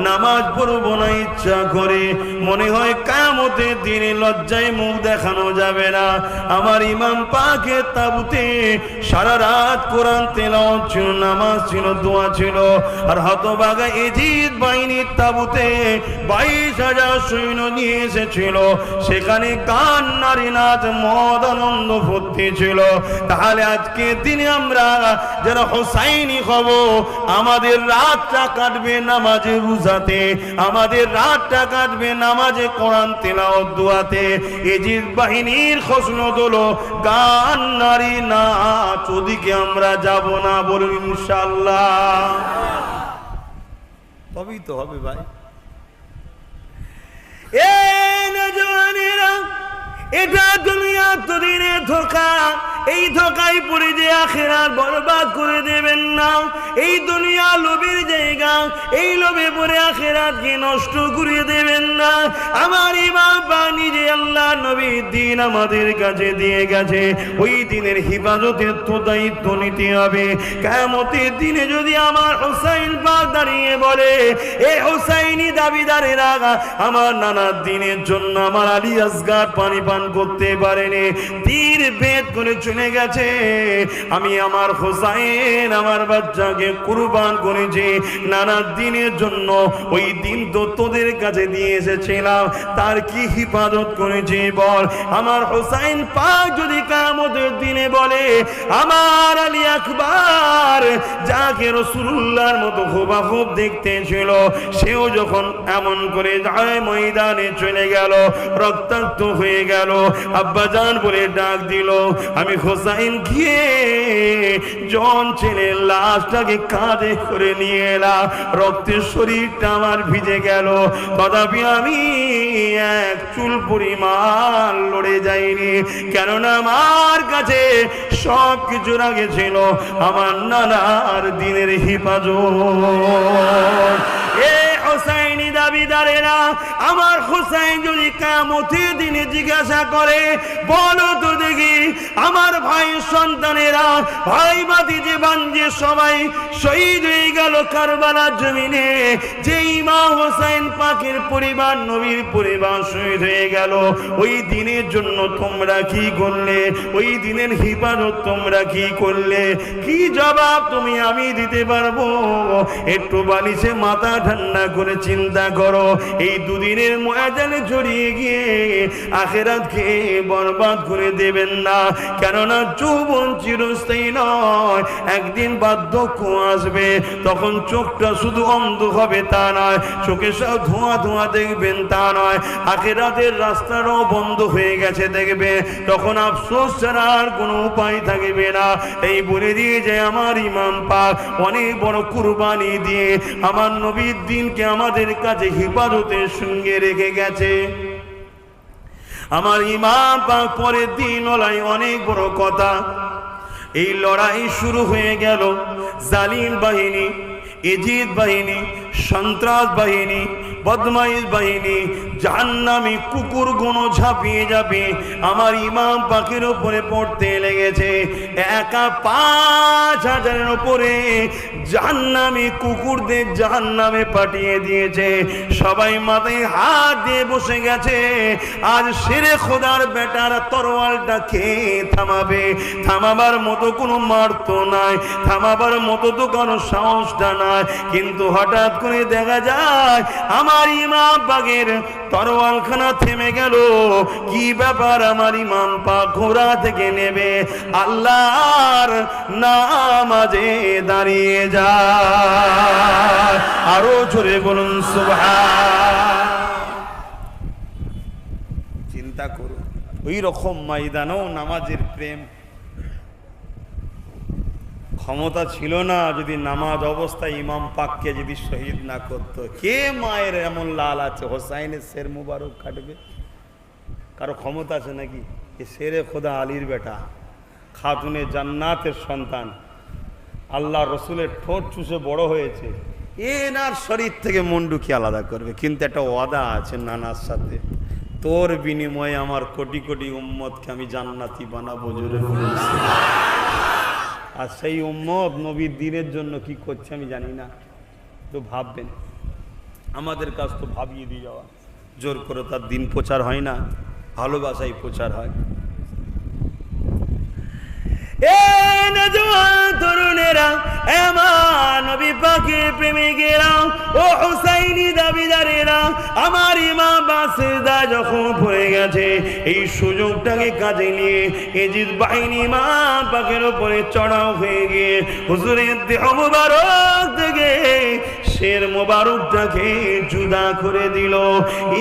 নামাজ পড়ব না ইচ্ছা করে, মনে হয় কিয়ামতের দিনে লজ্জায় মুখ দেখানো যাবে না। আমার ইমাম পাকের তাবুতে সারা রাত কোরআন তেলাওয়াত ছিল, নামাজ ছিল, দোয়া ছিল। আর হতভাগা ইজিদ বাহিনীর তাবুতে 22,000 সৈন্য নিয়ে এসেছিল, সেখানে গান, নারী নাচ, মদ, আনন্দ ফুর্তি ছিল। তাহলে আজকে দিনে আমরা যারা হোসাইনি হব, আমাদের রাতটা কাটবে নামাজে রোজাতে, আমাদের রাতটা কাটবে নামাজে কোরআন তেলাওয়াত দোয়াতে। ইজিদ বাহিনীর খসলত হলো গান, নারী, নাচ, ওদিকে আমরা যাব না। বলুন ইনশাআল্লাহ। তবেই তো হবে ভাই। এ নওজওয়ানেরা, এটা দুনিয়া তো দিনে ধোঁকা, এই ধোঁকায় পড়ে যে আখিরাত বরবাদ করে দেবেন না। এই দুনিয়া লোভের জায়গা, এই লোভে পড়ে আখিরাতকে নষ্ট করে দেবেন না। আমার ইমাম পানি যে আল্লাহ নবীর দিন আমাদের কাছে দিয়ে গেছে, ওই দিনের হিফাজতের তো দায়িত্ব নিতে হবে। কিয়ামতের দিনে যদি আমার হুসাইন পাক দাঁড়িয়ে বলে, এ হুসাইনি দাবিদারেরা আমার নানার দিনের জন্য আমার আলী আসগার পানি পান করতে পারেনি, তীর ভেদ করে চলে গেছে, আমি আমার হুসাইন আমার বাচ্চাকে কুরবান করেছি নানার দিনের জন্য, ওই দিন তো তোদের কাছে দিয়ে এসেছিলাম, তার কি হিফাজত করেছি বল। আমার হুসাইন পাক যদি কিয়ামতের দিনে বলে, আমার আলী আকবার যাকে রাসূলুল্লাহর মতো হুবহু দেখতে ছিল, সেও যখন এমন করে যায় ময়দানে চলে গেল, রক্তাক্ত হয়ে গেল, আব্বাজান বলে ডাক দিল, আমি হুসাইন গিয়ে জন ছেলের লাশটাকে কাঁধে করে নিয়ে এলাম, রক্তের শরীরটা আমার ভিজে গেল, তথাপি আমি এক চুল পরিমাণ লড়ে যাইনি, কেননা আমার কাছে সব কিছুর আগে ছিল আমার নানার দিনের হিফাজত। এ হুসাইনি দাবিদারেরা, আমার হুসাইন যদি কিয়ামতের দিনে জিজ্ঞাসা করে, বলো তো দেখি আমার ভাই সন্তানেরা, ভাই ভাতিজে বাঞ্জে সবাই শহীদ হয়ে গেল কারবালার জমিনে, যে ইমাম হুসাইন পাকের পরিবার নবীর পরিবার শহীদ হয়ে গেল, ওই দিনের জন্য তোমরা কি করলে, ওই দিনের হিফাজত তোমরা কি করলে, কি জবাব তুমি আমি দিতে পারবো? একটু বালিশে মাথা ঠান্ডা করে চিন্তা করো, এই দুদিনের ময়দানে জড়িয়ে গিয়ে আখিরাতকে বরবাদ করে দেবেন না, কেননা যৌবন চিরস্থায়ী নয়, একদিন বার্ধক্য আসবে, তখন চোখটা শুধু অন্ধ হবে তা নয়, চোখে সব ধোঁয়া ধোঁয়া দেখবেন তা নয়, আখিরাতের রাস্তাটাও বন্ধ হয়ে গেছে দেখবে, তখন আফসোস ছাড়া আর কোনো উপায় থাকবে না। এই বলে দিয়ে যে আমার ইমাম পাক অনেক বড় কুরবানি দিয়ে আমার নবীর দিনকে আমাদের কাছে হিফাজতের সঙ্গে রেখে গেছে। আমার ইমাম পাক পরের দিন ওলাই অনেক বড় কথা, এই লড়াই শুরু হয়ে গেল, জালিম বাহিনী, ইজিদ বাহিনী, সন্ত্রাস বাহিনী, বদমাইশ বাহিনী, জাহান্নামী কুকুর গুলো ঝাঁপিয়ে ঝাঁপিয়ে আমার ইমাম পাকের উপরে পড়তে লেগেছে। একা ৫,০০০-এর উপরে জাহান্নামী কুকুরদের জাহান্নামে পাঠিয়ে দিয়েছে, সবাই মাথায় হাত দিয়ে বসে গেছে, আজ শেরে খোদার বেটারা তরোয়ালটা খেয়ে থামাবে, থামাবার মতো কোনো মার্ত নাই, থামাবার মতো তো কোনো সাহসটা নাই, কিন্তু হঠাৎ করে দেখা যায় আমার ইমাম পাকের তরোয়ালখানা থেমে গেল। কি ব্যাপার? আমার ইমাম পাক ঘোড়া থেকে নেবে আল্লাহর নামাজে দাঁড়িয়ে যায়। আরো জোরে বলুন সুবহান। চিন্তা করুন, ওই রকম ময়দানেও নামাজের প্রেম। ক্ষমতা ছিল না যদি নামাজ অবস্থায় ইমাম পাককে যদি শহীদ না করতো। কে মায়ের এমন লাল আছে হোসাইনের শের মুবারক কাটবে? কারো ক্ষমতা আছে নাকি? এ শেরে খোদা আলীর বেটা, খাতুনে জান্নাতের সন্তান, আল্লাহ রসুলের ঠোঁট চুষে বড় হয়েছে, এনার শরীর থেকে মন্ডুকি আলাদা করবে, কিন্তু একটা ওয়াদা আছে নানার সাথে, তোর বিনিময়ে আমার কোটি কোটি উম্মতকে আমি জান্নাতি বানাবো। জোরে বলেছি। আর সেই উম্মত নবীর দিনের জন্য কি করছে আমি জানি না, তো ভাববেন। আমাদের কাজ তো ভাবিয়ে দিয়ে যাওয়া, জোর করে তার দিন প্রচার হয় না, ভালোবাসাই প্রচার হয়। তরুণেরা, আমার নবী পাকের প্রেমিকেরা, ও হুসাইনি দাবিদারেরা, আমার ইমাম বাসিদা যখন পড়ে গেছে, এই সুযোগটাকে কাজে নিয়ে ইজিদ বাহিনী ইমাম পাকের উপরে চড়াও হয়ে গিয়ে হুজুরের দেহ মুবারক থেকে শের মোবারকটাকে জুদা করে দিল।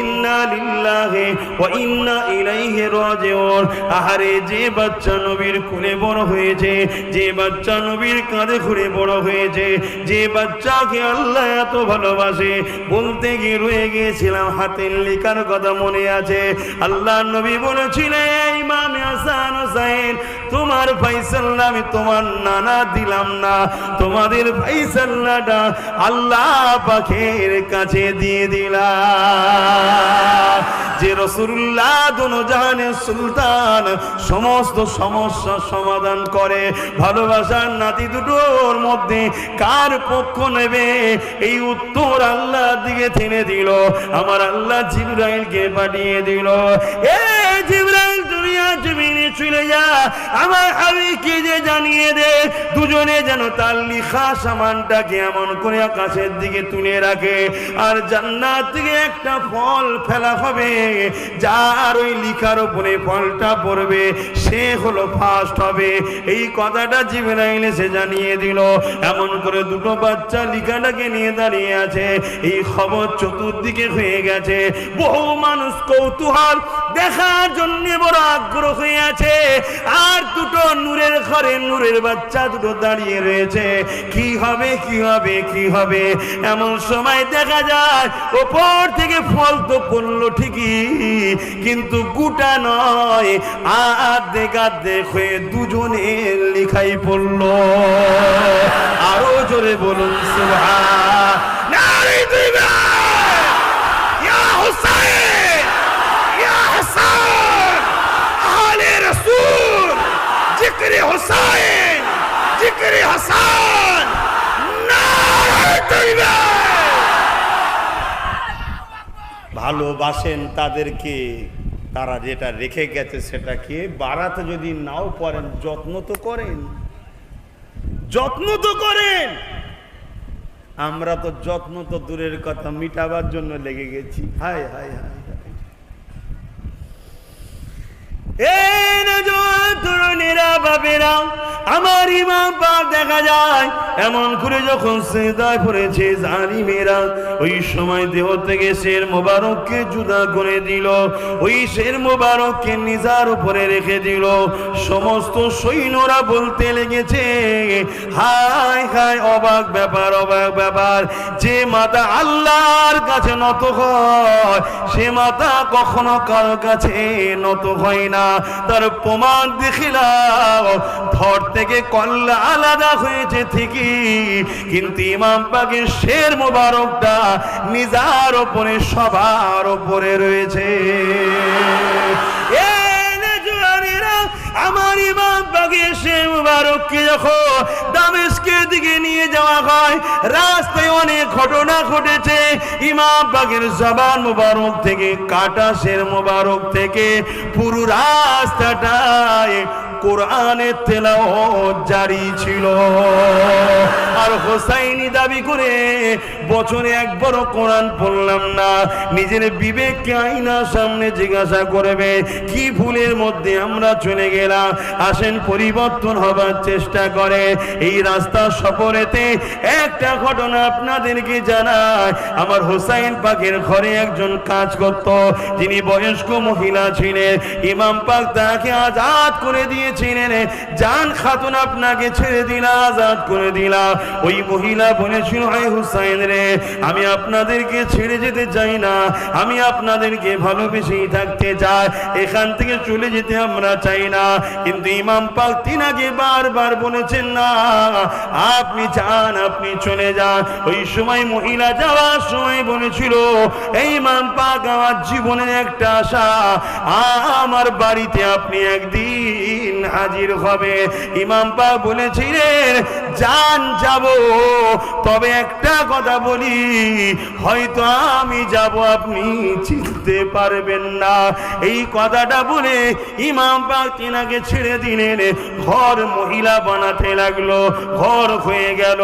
ইন্না লিল্লাহি ওয়া ইন্না ইলাইহি রাজিউন। আহারে, যে বাচ্চা নবীর কোলে বড় হয়েছে, যে বাচ্চা নবীর কাঁধে ঘুরে বড় হয়েছে, যে বাচ্চাকে আল্লাহ এত ভালোবাসে, বলতে গিয়ে রয়ে গিয়েছিলাম হাতের লেখার কথা মনে আছে। আল্লাহ নবী বলেছিলেন, ইমাম হাসান হোসেন, তোমার ফাইসাল্লা আমি তোমার নানা দিলাম না, তোমাদের ফাইসাল্লাটা আল্লাহ পাকের কাছে দিয়ে দিলাম। যে রাসূলুল্লাহ দোনো জাহানের সুলতান, সমস্ত সমস্যার সমাধান করে। ভালোবাসার নাতি দুটোর মধ্যে কার পক্ষ নেবে, এই উত্তর আল্লাহর দিকে টেনে দিল। আমার আল্লাহ জিবরাইলকে পাঠিয়ে দিল, এ জিবরাইল দুনিয়া জমিনে চলে যা, আমার হাবিবকে যে জানিয়ে দে দুজনে যেন তার লিখা সামানটাকে এমন করে আকাশের দিকে তুলে রাখে, আর জান্নাত থেকে একটা ফল ফেলা হবে, যার ওই লিখার উপরে ফলটা পড়বে সে হলো ফার্স্ট হবে। এই কথাটা জিবরাইল এসে জানিয়ে দিল। এমন করে দুটো বাচ্চা লিখাটাকে নিয়ে দাঁড়িয়ে আছে। এই খবর চতুর্দিকে হয়ে গেছে। বহু মানুষ কৌতূহল দেখার জন্য বড় আগ্রহ হয়ে আছে। আর দুটো নূরের ঘরে নূরের বাচ্চা দুটো দাঁড়িয়ে রয়েছে। কি হবে, কি হবে, কি হবে? এমন সময় দেখা যায় ওপর থেকে ফল তো পড়লো ঠিকই, কিন্তু গোটা নয়, আর্ধেক আর্ধেক হয়ে দুজনের লিখাই পড়লো। আরো জোরে বলুন সুবহানাল্লাহ। ইয়া হুসাইন, ইয়া হাসান, আহলে রাসূল, জিকরে হুসাইন, জিকরে হাসান, নারে তাকবীর। ভালোবাসেন তাদেরকে, তারা যেটা রেখে গেছে সেটাকে বাড়াতে যদি নাও পারেন, যত্ন তো করেন, যত্ন তো করেন। আমরা তো যত্ন তো দূরের কথা, মিটাবার জন্য লেগে গেছি। হায় হায় হায় হায়। তরুণেরা বাবেরা, আমার ইমাম পাক দেখা যায় এমন করে যখন সিজদায় পড়েছে জালিমেরা, ওই সময় দেহ থেকে শের মোবারককে জুদা করে দিল। ওই শের মোবারককে নিজার উপরে রেখে দিল। সমস্ত সৈন্যরা বলতে লেগেছে, হায় হায়, অবাক ব্যাপার, অবাক ব্যাপার। যে মাথা আল্লাহর কাছে নত হয়, সে মাথা কখনো কারো কাছে নত হয় না। তার প্রমাণ দেখিলাম, ধর থেকে কল্লা আলাদা হয়েছে ঠিকই, কিন্তু ইমাম পাকের শের মোবারকটা নিজার ওপরে, সবার ওপরে রয়েছে। আমার ইমাম পাকের শের মোবারককে যখন দামেস্কের দিকে নিয়ে যাওয়া হয়, রাস্তায় অনেক ঘটনা ঘটেছে। ইমাম পাকের জবান মোবারক থেকে, কাটা শের মোবারক থেকে পুরো রাস্তাটায় কোরআনের তেলাওয়াত জারি ছিল। আর হোসাইনি দাবি করে, বছরে একবারও কোরআন পড়লাম না। নিজের বিবেককে আয়নার সামনে জিজ্ঞাসা করবে, কি ভুলের মধ্যে আমরা চলে গেলাম। আসেন পরিবর্তন হবার চেষ্টা করে। এই রাস্তার সফরেতে একটা ঘটনা আপনাদেরকে জানায়। আমার হোসাইন পাকের ঘরে একজন কাজ করত, যিনি বয়স্ক মহিলা ছিলেন। ইমাম পাক তাকে আজাদ করে দিয়েছিলেন, জান খাতুন আপনাকে ছেড়ে দিলা, আজাদ করে দিলা। ওই মহিলা বলেছিল, হায় হুসাইন রে, আমি আপনাদেরকে ছেড়ে যেতে চাই না, আমি আপনাদেরকে ভালোবেসেই থাকতে চাই, এখান থেকে চলে যেতে আমরা চাই না। কিন্তু ইমাম পাক তিনাকে বারবার বলেছেন, না আপনি যান, আপনি চলে যান। ওই সময় মহিলা যাওয়ার সময় বলেছিল, এই ইমাম পাক, আমার জীবনের একটা আশা, আমার বাড়িতে আপনি একদিন হাজির হবে। ইমাম পাক বলেছিলেন, জান যাব, তবে একটা কথা বলি, হয়তো আমি যাব, আপনি চিনতে পারবেন না। এই কথাটা বলে ইমাম পাক তিনাকে ছেড়ে দিলেন। ঘর মহিলা বানাতে লাগলো, ঘর হয়ে গেল।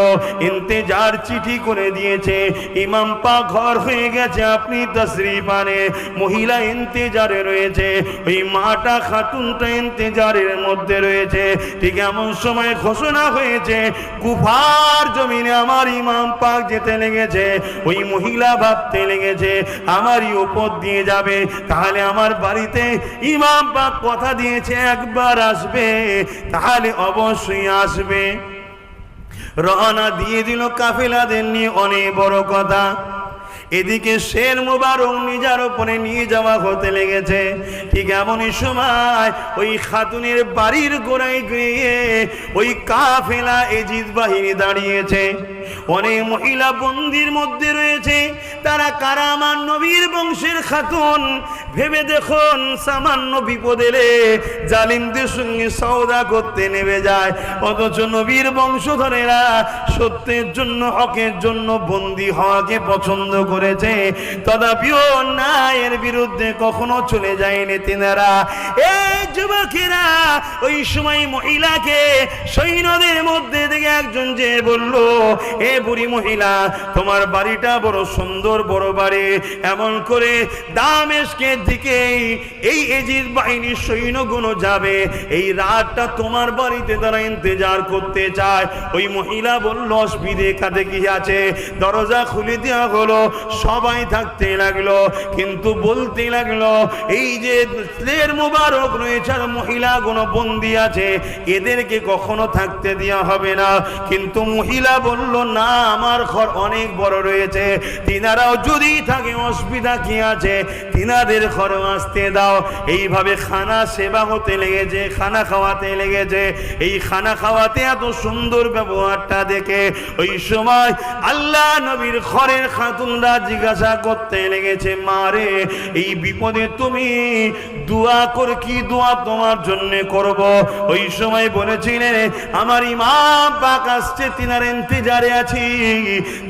ইন্তেজার চিঠি করে দিয়েছে, ইমাম পাক ঘর হয়ে গেছে, আপনি তশরিফ আনে। মহিলা ইন্তেজারে রয়েছে, ওই মাটা খাতুনটা ইন্তেজারের মধ্যে মধ্যে রয়েছে। ঠিক এমন সময় ঘোষণা হয়েছে, কুফার জমিনে আমার ইমাম পাক যেতে লেগেছে। ওই মহিলা ভাবতে লেগেছে আমারই উপর দিয়ে যাবে, তাহলে আমার বাড়িতে ইমাম পাক কথা দিয়েছে একবার আসবে, তাহলে অবশ্যই আসবে। রওনা দিয়ে দিল কাফেলাদের নিয়ে, অনেক বড় কথা। এদিকে শের মুবারক নিজার উপরে নিয়ে যাওয়া হতে লেগেছে। ঠিক এমনই সময় ওই খাতুনের বাড়ির গোড়ায় গিয়ে ওই কাফেলা এজিদ বাহিনী দাঁড়িয়েছে। অনেক মহিলা বন্দির মধ্যে রয়েছে। তারা কারা? আমার নবীর বংশের খাতুন। ভেবে দেখুন, সামান্য বিপদ এলে জালিমদের সঙ্গে সওদা করতে নেমে যায়, অথচ নবীর বংশধরেরা সত্যের জন্য, হকের জন্য বন্দী হওয়াকে পছন্দ করেছে। তথাপিও ন্যায়ের বিরুদ্ধে কখনো চলে যায়নি তিনারা। এই যুবকেরা ওই সময় মহিলাকে সৈন্যদের মধ্যে থেকে একজন যে বলল, এ বুড়ি মহিলা, তোমার বাড়িটা বড় সুন্দর বড় বাড়ি, এমন করে দামেস্কের দিকে এই এজিদ বাহিনীর সৈন্যগুলো যাবে, এই রাতটা তোমার বাড়িতে তারা ইন্তজার করতে চায়। ওই মহিলা বলল, অসুবিধে কাঁধে কি আছে? দরজা খুলে দেওয়া হলো। সবাই থাকতে লাগলো, কিন্তু বলতে লাগলো, এই যে শের মুবারক রয়েছে আর মহিলাগুলো বন্দি আছে, এদেরকে কখনো থাকতে দেওয়া হবে না। কিন্তু মহিলা বলল, না, আমার ঘর অনেক বড় রয়েছে, তিনারাও যদি থাকে অসুবিধা কি আছে, তিনাদের ঘরে আসতে দাও। এইভাবে খানা সেবা হতে লেগেছে, খানা খাওয়াতে লেগেছে। এই খানা খাওয়াতে এত সুন্দর ব্যবহারটা দেখে ওই সময় আল্লাহ নবীর ঘরের খাতুনরা জিজ্ঞাসা করতে লেগেছে, মারে, এই বিপদে তুমি দোয়া করে, কি দোয়া তোমার জন্য করব? ওই সময় বলেছিলেন, আমার ইমাম পাক আসছে, তিনার ইন্তজারে আছি,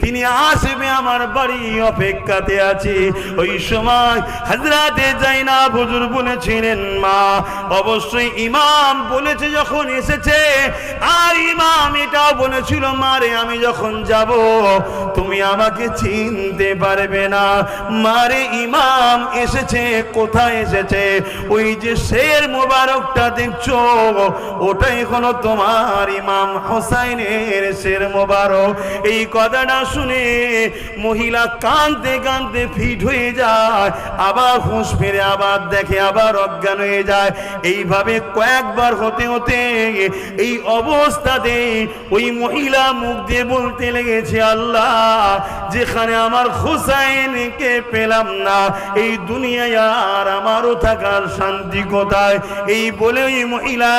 তিনি আসবে, আমার বাড়ি অপেক্ষাতে আছি। ওই সময় হযরতে যায়নাব হুজুর বলেছিলেন, মা, অবশ্যই ইমাম বলেছে যখন এসেছে। আর ইমাম এটাও বলেছিল, মারে, আমি যখন যাব তুমি আমাকে চিনতে পারবে না। মারে, ইমাম এসেছে, কোথায় এসেছে? ওই যে শের মুবারকটা দেখছো, ওটাই হলো তোমার ইমাম হোসাইনের শের মুবারক। এই কথাটা শুনে মহিলা কাঁদতে কাঁদতে ফিট হয়ে যায়, আবার হুঁশ ফিরে, আবার দেখে, আবার অজ্ঞান হয়ে যায়। এইভাবে কয়েকবার হতে হতে এই অবস্থাতে ওই মহিলা মুখ দিয়ে বলতে লেগেছে, আল্লাহ, যেখানে আমার হোসাইনকে পেলাম না, এই দুনিয়ায় আর আমারও থাকার শান্তি কোথায়? এই বলে ওই মহিলা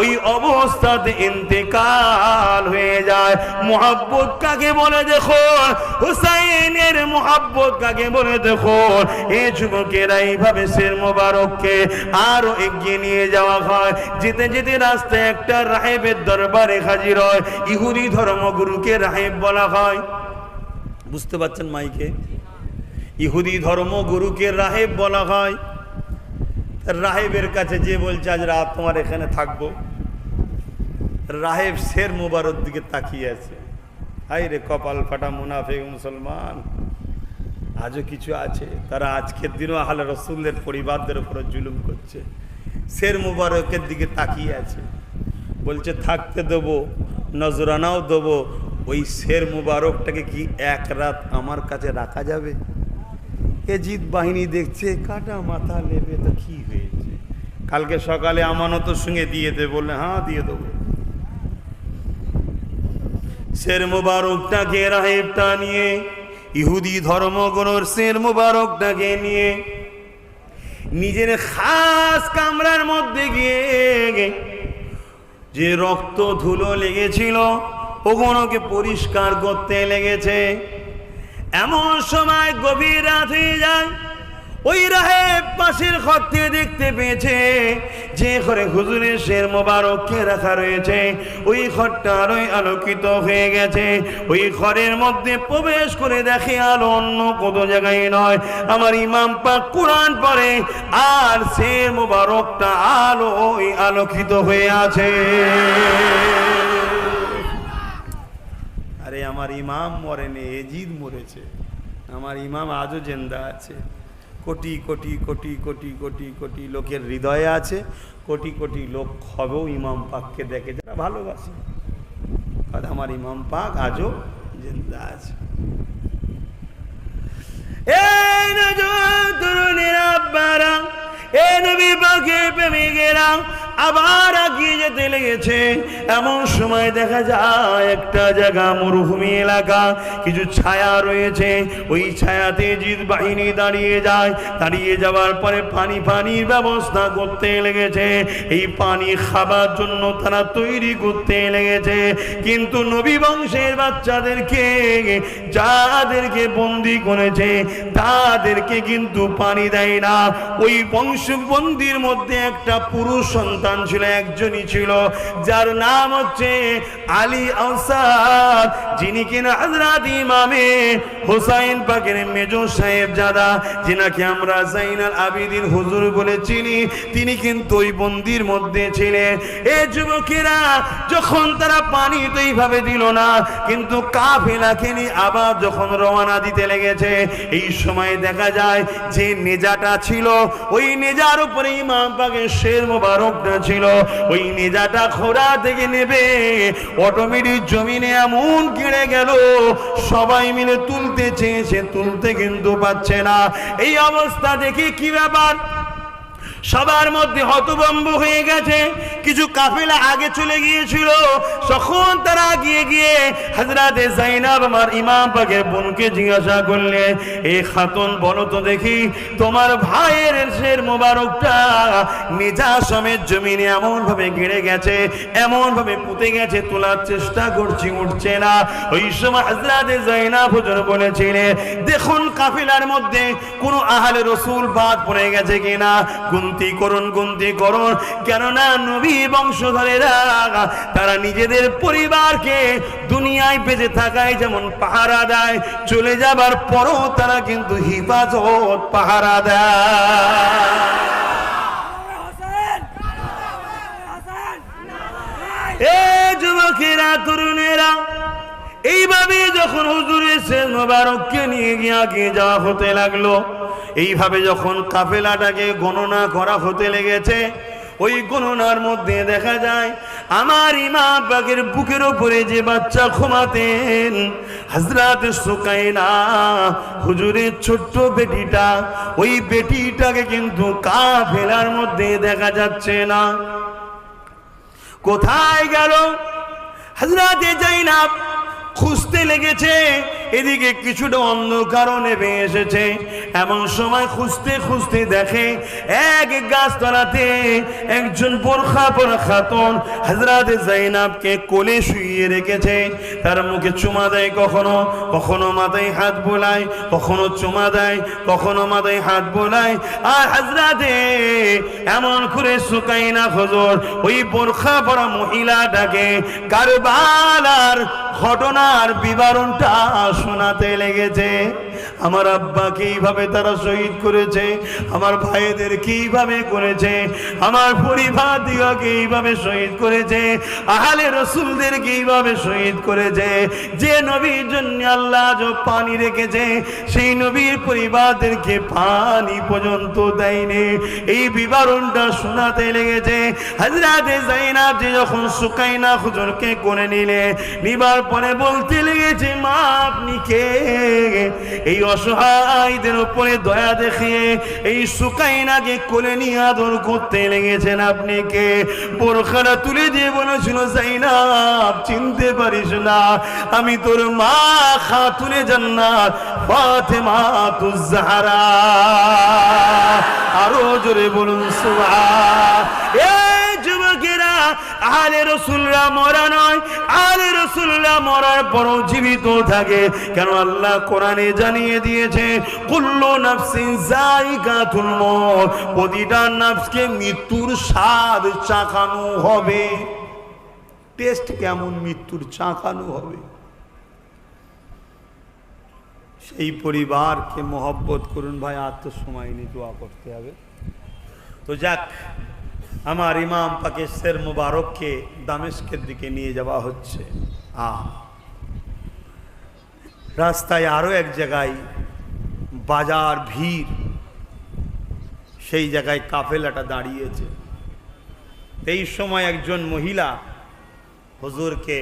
ওই অবস্থাতে ইন্তেকাল হয়ে যায়। মোহাব্বত কাকে বলে দেখো, হুসাইনের মোহাব্বত কাকে বলে দেখো। এই যুবকেরা এইভাবে শের মোবারককে আরো এগিয়ে নিয়ে যাওয়া হয়। যেতে যেতে রাস্তায় একটা রাহেবের দরবারে হাজির হয়। ইহুদি ধর্মগুরুকে রাহেব বলা হয়, বুঝতে পারছেন মাইকে? ইহুদি ধর্মগুরুকে রাহেব বলা হয়। রাহেবের কাছে যে বলছে, আজ রাত তোমার এখানে থাকবো। রাহেব শের মোবারক দিকে তাকিয়ে আছে, হায় রে কপাল ফাটা মুনাফিক মুসলমান, আজও কিছু আছে, তারা আজকের দিনও আহলে রসুলের পরিবারদের উপর জুলুম করছে। শের মুবারকের দিকে তাকিয়ে আছে, বলছে থাকতে দেবো, নজরানাও দেবো। ওই শের মুবারকটাকে কি এক রাত আমার কাছে রাখা যাবে? এজিদ বাহিনী দেখছে, কাটা মাথা নেবে, তো কি হয়েছে, কালকে সকালে আমানতের সঙ্গে দিয়ে দেবে। বললে, হ্যাঁ, দিয়ে দেবো। শের মুবারকটাকে, রাহেবটা নিয়ে, ইহুদি ধর্মগুরুর শের মুবারকটাকে নিয়ে নিজের খাস কামরার মধ্যে গিয়ে যে রক্ত ধুলো লেগেছিল ওগুলোকে পরিষ্কার করতে লেগেছে। এমন সময় গভীর রাত হয়ে যায়। ওই রাহেব পাশের ঘর থেকে দেখতে পেয়েছে যে ঘরে হুজুরের শের মোবারককে রাখা রয়েছে, ওই ঘরটা আলোয় আলোকিত হয়ে গেছে। ওই ঘরের মধ্যে প্রবেশ করে দেখে আলো অন্য কত জায়গায় নয়, আমার ইমাম পাক কোরআন পড়ে, আর শের মোবারকটা আলোয় আলোকিত হয়ে আছে। আরে আমার ইমাম মরেনি, এজিদ মরেছে, আমার ইমাম আজও জিন্দা আছে। কোটি কোটি কোটি কোটি কোটি কোটি লোকের হৃদয়ে আছে, কোটি কোটি লোক হবেও ইমাম পাককে দেখে যারা ভালোবাসে, আর আমার ইমাম পাক আজও জিন্দা আছে। এই নজওয়ান তরুণেরা, আব্বারা, এই নবী পাকের প্রেমিকেরা আবার এগিয়ে যেতে লেগেছে। এমন সময় দেখা যায় একটা জায়গা মরুভূমি এলাকা, কিছু ছায়া রয়েছে, ওই ছায়াতে জিদ বাহিনী দাঁড়িয়ে যায়। দাঁড়িয়ে যাওয়ার পরে পানির ব্যবস্থা করতে লেগেছে, এই পানি খাবার জন্য তারা তৈরি করতে লেগেছে। কিন্তু নবী বংশের বাচ্চাদেরকে, যাদেরকে বন্দি করেছে তাদেরকে কিন্তু পানি দেয় না। ওই বংশবন্দির মধ্যে একটা পুরুষ সন্তান ছিল, একজনই ছিল, যার নাম হচ্ছে আলী আওসাদ, যিনি কিনা হযরত ইমামে হুসাইন পাকের মেজো সাহেবজাদা, যিনাকে আমরা জাইনুল আবেদিন হুজুর বলে চিনি, তিনি কিন্তু ওই বন্দির মধ্যে ছিলেন। এ যুবকেরা যখন তারা পানি তো এইভাবে দিল না, কিন্তু কাফেলাকে নিয়ে আবার যখন রওনা দিতে লেগেছে, এই সময় দেখা যায় যে নেজাটা ছিল, ওই নেজার উপরে ইমাম পাকের শের মোবারকটা ছিল, ওই নেজাটা খোরা থেকে নেবে অটোমেটিক জমিনে এমন কেড়ে গেল, সবাই মিলে তুলতে চেয়েছে, তুলতে কিন্তু পারছে না। এই অবস্থা দেখে কি ব্যাপার, সবার মধ্যে হতভম্ব হয়ে গেছে। কিছু কাফেলা আগে চলে গিয়েছিল, তখন তারা গিয়ে হযরত যায়েনব আমার ইমাম পাকের বোনকে জিজ্ঞাসা করলে, এ খাতুন বলো তো দেখি, তোমার ভাইয়ের শের মোবারকটা নিজা সমেত জমিনে এমন ভাবে গেড়ে গেছে, এমন ভাবে পুঁতে গেছে, তোলার চেষ্টা করছি, উঠছে না। ওই সময় হযরত যায়েনব হুজুর বলেছিলেন, দেখুন কাফেলার মধ্যে কোনো আহলে রাসূল বাদ পড়ে গেছে কিনা, গুনতি করুন, কেননা নবী বংশধরেরা তারা নিজেদের পরিবারকে দুনিয়ায় বেঁচে থাকায় যেমন পাহারা দেয়, চলে যাবার পরও তারা কিন্তু হিফাজত পাহারা দেয়। এ যুবকেরা, তরুণেরা, এইভাবে যখন হুজুরের শের মোবারককে নিয়ে গিয়ে যাওয়া হতে লাগলো, এইভাবে যখন কাফেলাটাকে গণনা করা হতে লেগেছে, ওই গণনার মধ্যে দেখা যায় আমার ইমাম পাকের বুকের উপরে যে বাচ্চা ঘুমাতেন হযরত সুকাইনা হুজুরের ছোট্ট বেটিটা, ওই বেটিটাকে কিন্তু কাফেলার মধ্যে দেখা যাচ্ছে না। কোথায় গেল? হযরত যায়েনব খুঁজতে লেগেছে, এদিকে কিছুটা অন্ধকার নেমে এসেছে। এমন সময় খুঁজতে দেখে এক গাছতলাতে একজন বোরখা পরা খাতুন হযরত যায়েনবকে কোলে শুইয়ে রেখেছে। তার মুখে চুমা দেয়, কখনো মাথায় হাত বোলায়, কখনো চুমা দেয়, কখনো মাথায় হাত বোলায়। আর হযরতে এমন করে সুকাইনা হুজুর ওই বোরখা পরা মহিলাটাকে কারবালার ঘটনার বিবরণটা শোনাতে লেগেছে। আমার আব্বাকে এইভাবে তারা শহীদ করেছে, আমার ভাইদের কিভাবে করেছে, আমার পরিবার দিগকে এইভাবে শহীদ করেছে, আহলে রাসূলদের কিভাবে শহীদ করেছে। যে নবীর জন্য আল্লাহ যে পানি রেখেছে, সেই নবীর পরিবারদেরকে পানি পর্যন্ত দেয়নি। এই বিবরণটা শোনাতে লেগেছে। হযরত যায়েনব যে যখন সুকাইনা হুজুরকে কোলে নিবার পরে বলতে লেগেছে, মা আপনি কে? এই অসহায়দের উপরে দয়া দেখিয়ে এই সুকাইনাকে কোলে নিয়ে আদর করতে লেগেছেন, আপনি কে? বোরখাটা তুলে দিয়ে বলেছিল, যায়েনব চিনতে পারিস না, আমি তোর মা খাতুনে জান্নাত ফাতেমাতুজ জাহরা। আরো জোরে বলুন সুবহান। যুবকেরা, আহলে রাসূলরা মরা নয়, আহলে রাসূলরা মরার পরও জীবিত থাকে। কেন? আল্লাহ কোরআনে জানিয়ে দিয়েছে, কুল্লু নাফসিন যায়িকাতুল মউত, প্রতিটা নফসকে মৃত্যুর স্বাদ চাখানো হবে। টেস্ট কেমন? মৃত্যুর চাখানো হবে। সেই পরিবারকে মহব্বত করুন ভাই, আর তো সময় নেই, দোয়া করতে হবে। তো যাক, আমার ইমাম পাকের শের মুবারককে দামেস্কের দিকে নিয়ে যাওয়া হচ্ছে। রাস্তায় আরো এক জায়গায় বাজার ভিড়, সেই জায়গায় কাফেলাটা দাঁড়িয়েছে। এই সময় একজন মহিলা হুজুরকে,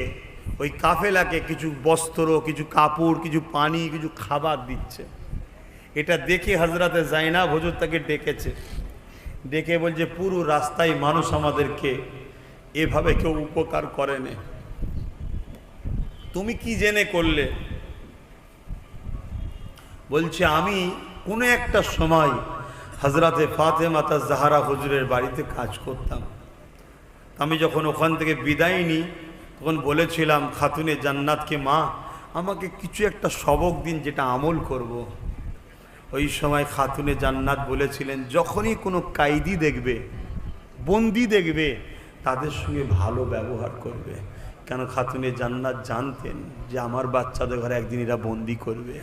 ওই কাফেলাকে কিছু বস্ত্র, কিছু কাপড়, কিছু পানি, কিছু খাবার দিচ্ছে। এটা দেখে হযরতে জাইনাব হুজুর তাকে ডেকেছে, ডেকে বলছে, পুরো রাস্তায় মানুষ আমাদেরকে এভাবে কেউ উপকার করে না, তুমি কি জেনে করলে? বলছে, আমি কোনো একটা সময় হযরতে ফাতেমা জাহরা হুজুরের বাড়িতে কাজ করতাম। আমি যখন ওখান থেকে বিদায় নিই তখন বলেছিলাম খাতুনে জান্নাতকে, মা আমাকে কিছু একটা সবক দিন যেটা আমল করব। ওই সময় খাতুনে জান্নাত বলেছিলেন, যখনই কোনো কায়দি দেখবে, বন্দি দেখবে, তাদের সঙ্গে ভালো ব্যবহার করবে। কেন খাতুনে জান্নাত জানতেন যে আমার বাচ্চাদের ঘরে একদিন এরা বন্দি করবে,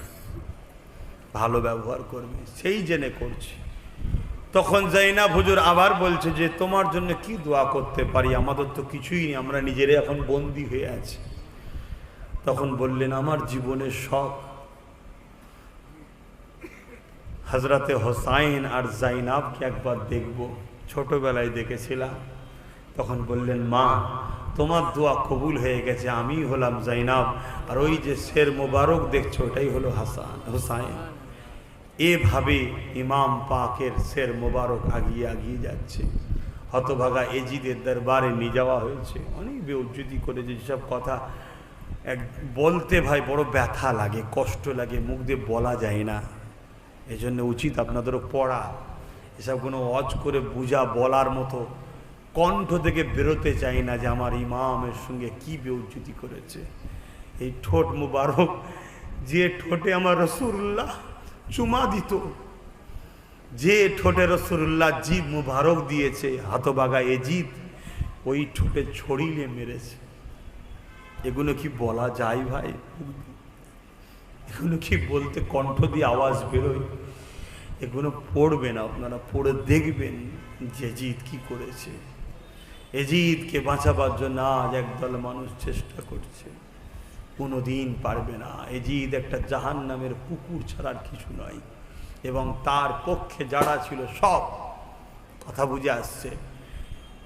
ভালো ব্যবহার করবে, সেই জেনে করছি। তখন জাইনাব হুজুর আবার বলছে যে তোমার জন্য কি দোয়া করতে পারি, আমাদের তো কিছুই নেই, আমরা নিজেরাই এখন বন্দী হয়ে আছি। তখন বললেন, আমার জীবনের শখ হযরতে হোসাইন আর জাইনাবকে একবার দেখব, ছোটবেলায় দেখেছিলাম। তখন বললেন, মা তোমার দোয়া কবুল হয়ে গেছে, আমি হলাম জাইনাব, আর ওই যে শের মোবারক দেখছো ওটাই হলো হোসাইন। এভাবে ইমাম পাকের শের মোবারক আগিয়ে আগিয়ে যাচ্ছে। হতভাগা এজিদের দরবারে নিয়ে যাওয়া হয়েছে, অনেক বেউজ্জতি করে, যেসব কথা বলতে ভাই বড় ব্যথা লাগে, কষ্ট লাগে, মুখ দিয়ে বলা যায় না। এই জন্য উচিত আপনাদেরও পড়া, এসব কোনো ওয়াজ করে বুঝা বলার মতো কণ্ঠ থেকে বেরোতে চাই না যে আমার ইমামের সঙ্গে কি বেউজ্জতি করেছে। এই ঠোঁট মুবারক, যে ঠোঁটে আমার রাসূলুল্লাহ চুমা দিত, যে ঠোঁটে রাসূলুল্লাহ জিভ মুবারক দিয়েছে, হতভাগা এজিদ ওই ঠোঁটে ছড়িয়ে মেরেছে। এগুলো কি বলা যায় ভাই? এগুলো কি বলতে কণ্ঠ দিয়ে আওয়াজ বেরোয়? এগুলো পড়বেন, আপনারা পড়ে দেখবেন যে এজিদ কি করেছে। এজিদকে বাঁচাবার জন্য আজ একদল মানুষ চেষ্টা করছে, কোনোদিন পারবে না। এজিদ একটা জাহান্নামের কুকুর ছাড়ার কিছু নয়, এবং তার পক্ষে যারা ছিল সব কথা বুঝে আসছে।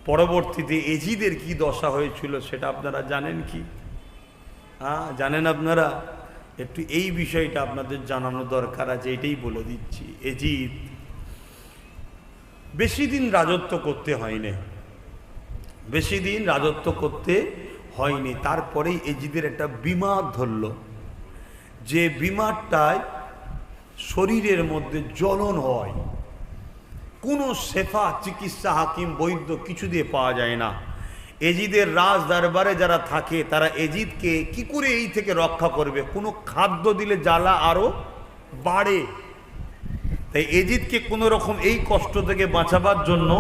পরবর্তীতে এজিদের কি দশা হয়েছিল সেটা আপনারা জানেন কি? জানেন আপনারা? একটু এই বিষয়টা আপনাদের জানানো দরকার আছে, এটাই বলে দিচ্ছি। এজিদ বেশি দিন রাজত্ব করতে হয়নি, বেশি দিন রাজত্ব করতে হয়নি। তারপরেই এজিদের একটা বিমার ধরল, যে বিমারটায় শরীরের মধ্যে জ্বলন হয়, কোনো শেফা, চিকিৎসা, হাকিম, বৈদ্য কিছু দিয়ে পাওয়া যায় না। এজিদের রাজ দরবারে যারা থাকে তারা এজিদকে কি করে এই থেকে রক্ষা করবে? কোনো খাদ্য দিলে জ্বালা আরো বাড়ে। তাই এজিদকে কোনো রকম এই কষ্ট থেকে বাঁচাবার জন্য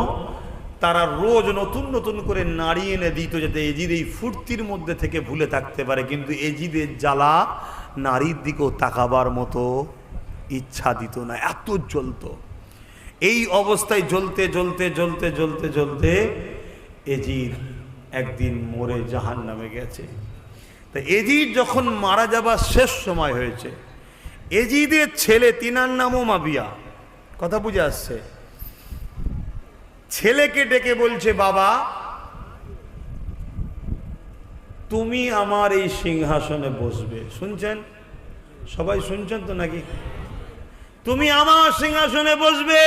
তারা রোজ নতুন নতুন করে নাড়ি এনে দিত, যাতে এজিদ এই ফুর্তির মধ্যে থেকে ভুলে থাকতে পারে। কিন্তু এজিদের জ্বালা নারীর দিকেও তাকাবার মতো ইচ্ছা দিত না, এত জ্বলতো। এই অবস্থায় জ্বলতে জ্বলতে জ্বলতে জ্বলতে জ্বলতে এজিদ একদিন মরে জাহান্নামে গেছে। তা এজিদ যখন মারা যাবার শেষ সময় হয়েছে, এজিদের ছেলে, তিনার নামও মাবিয়া, কথা বুঝে আসছে, ছেলেকে ডেকে বলছে, বাবা তুমি আমার এই সিংহাসনে বসবে। শুনছেন? সবাই শুনছেন তো নাকি? তুমি আমার সিংহাসনে বসবে।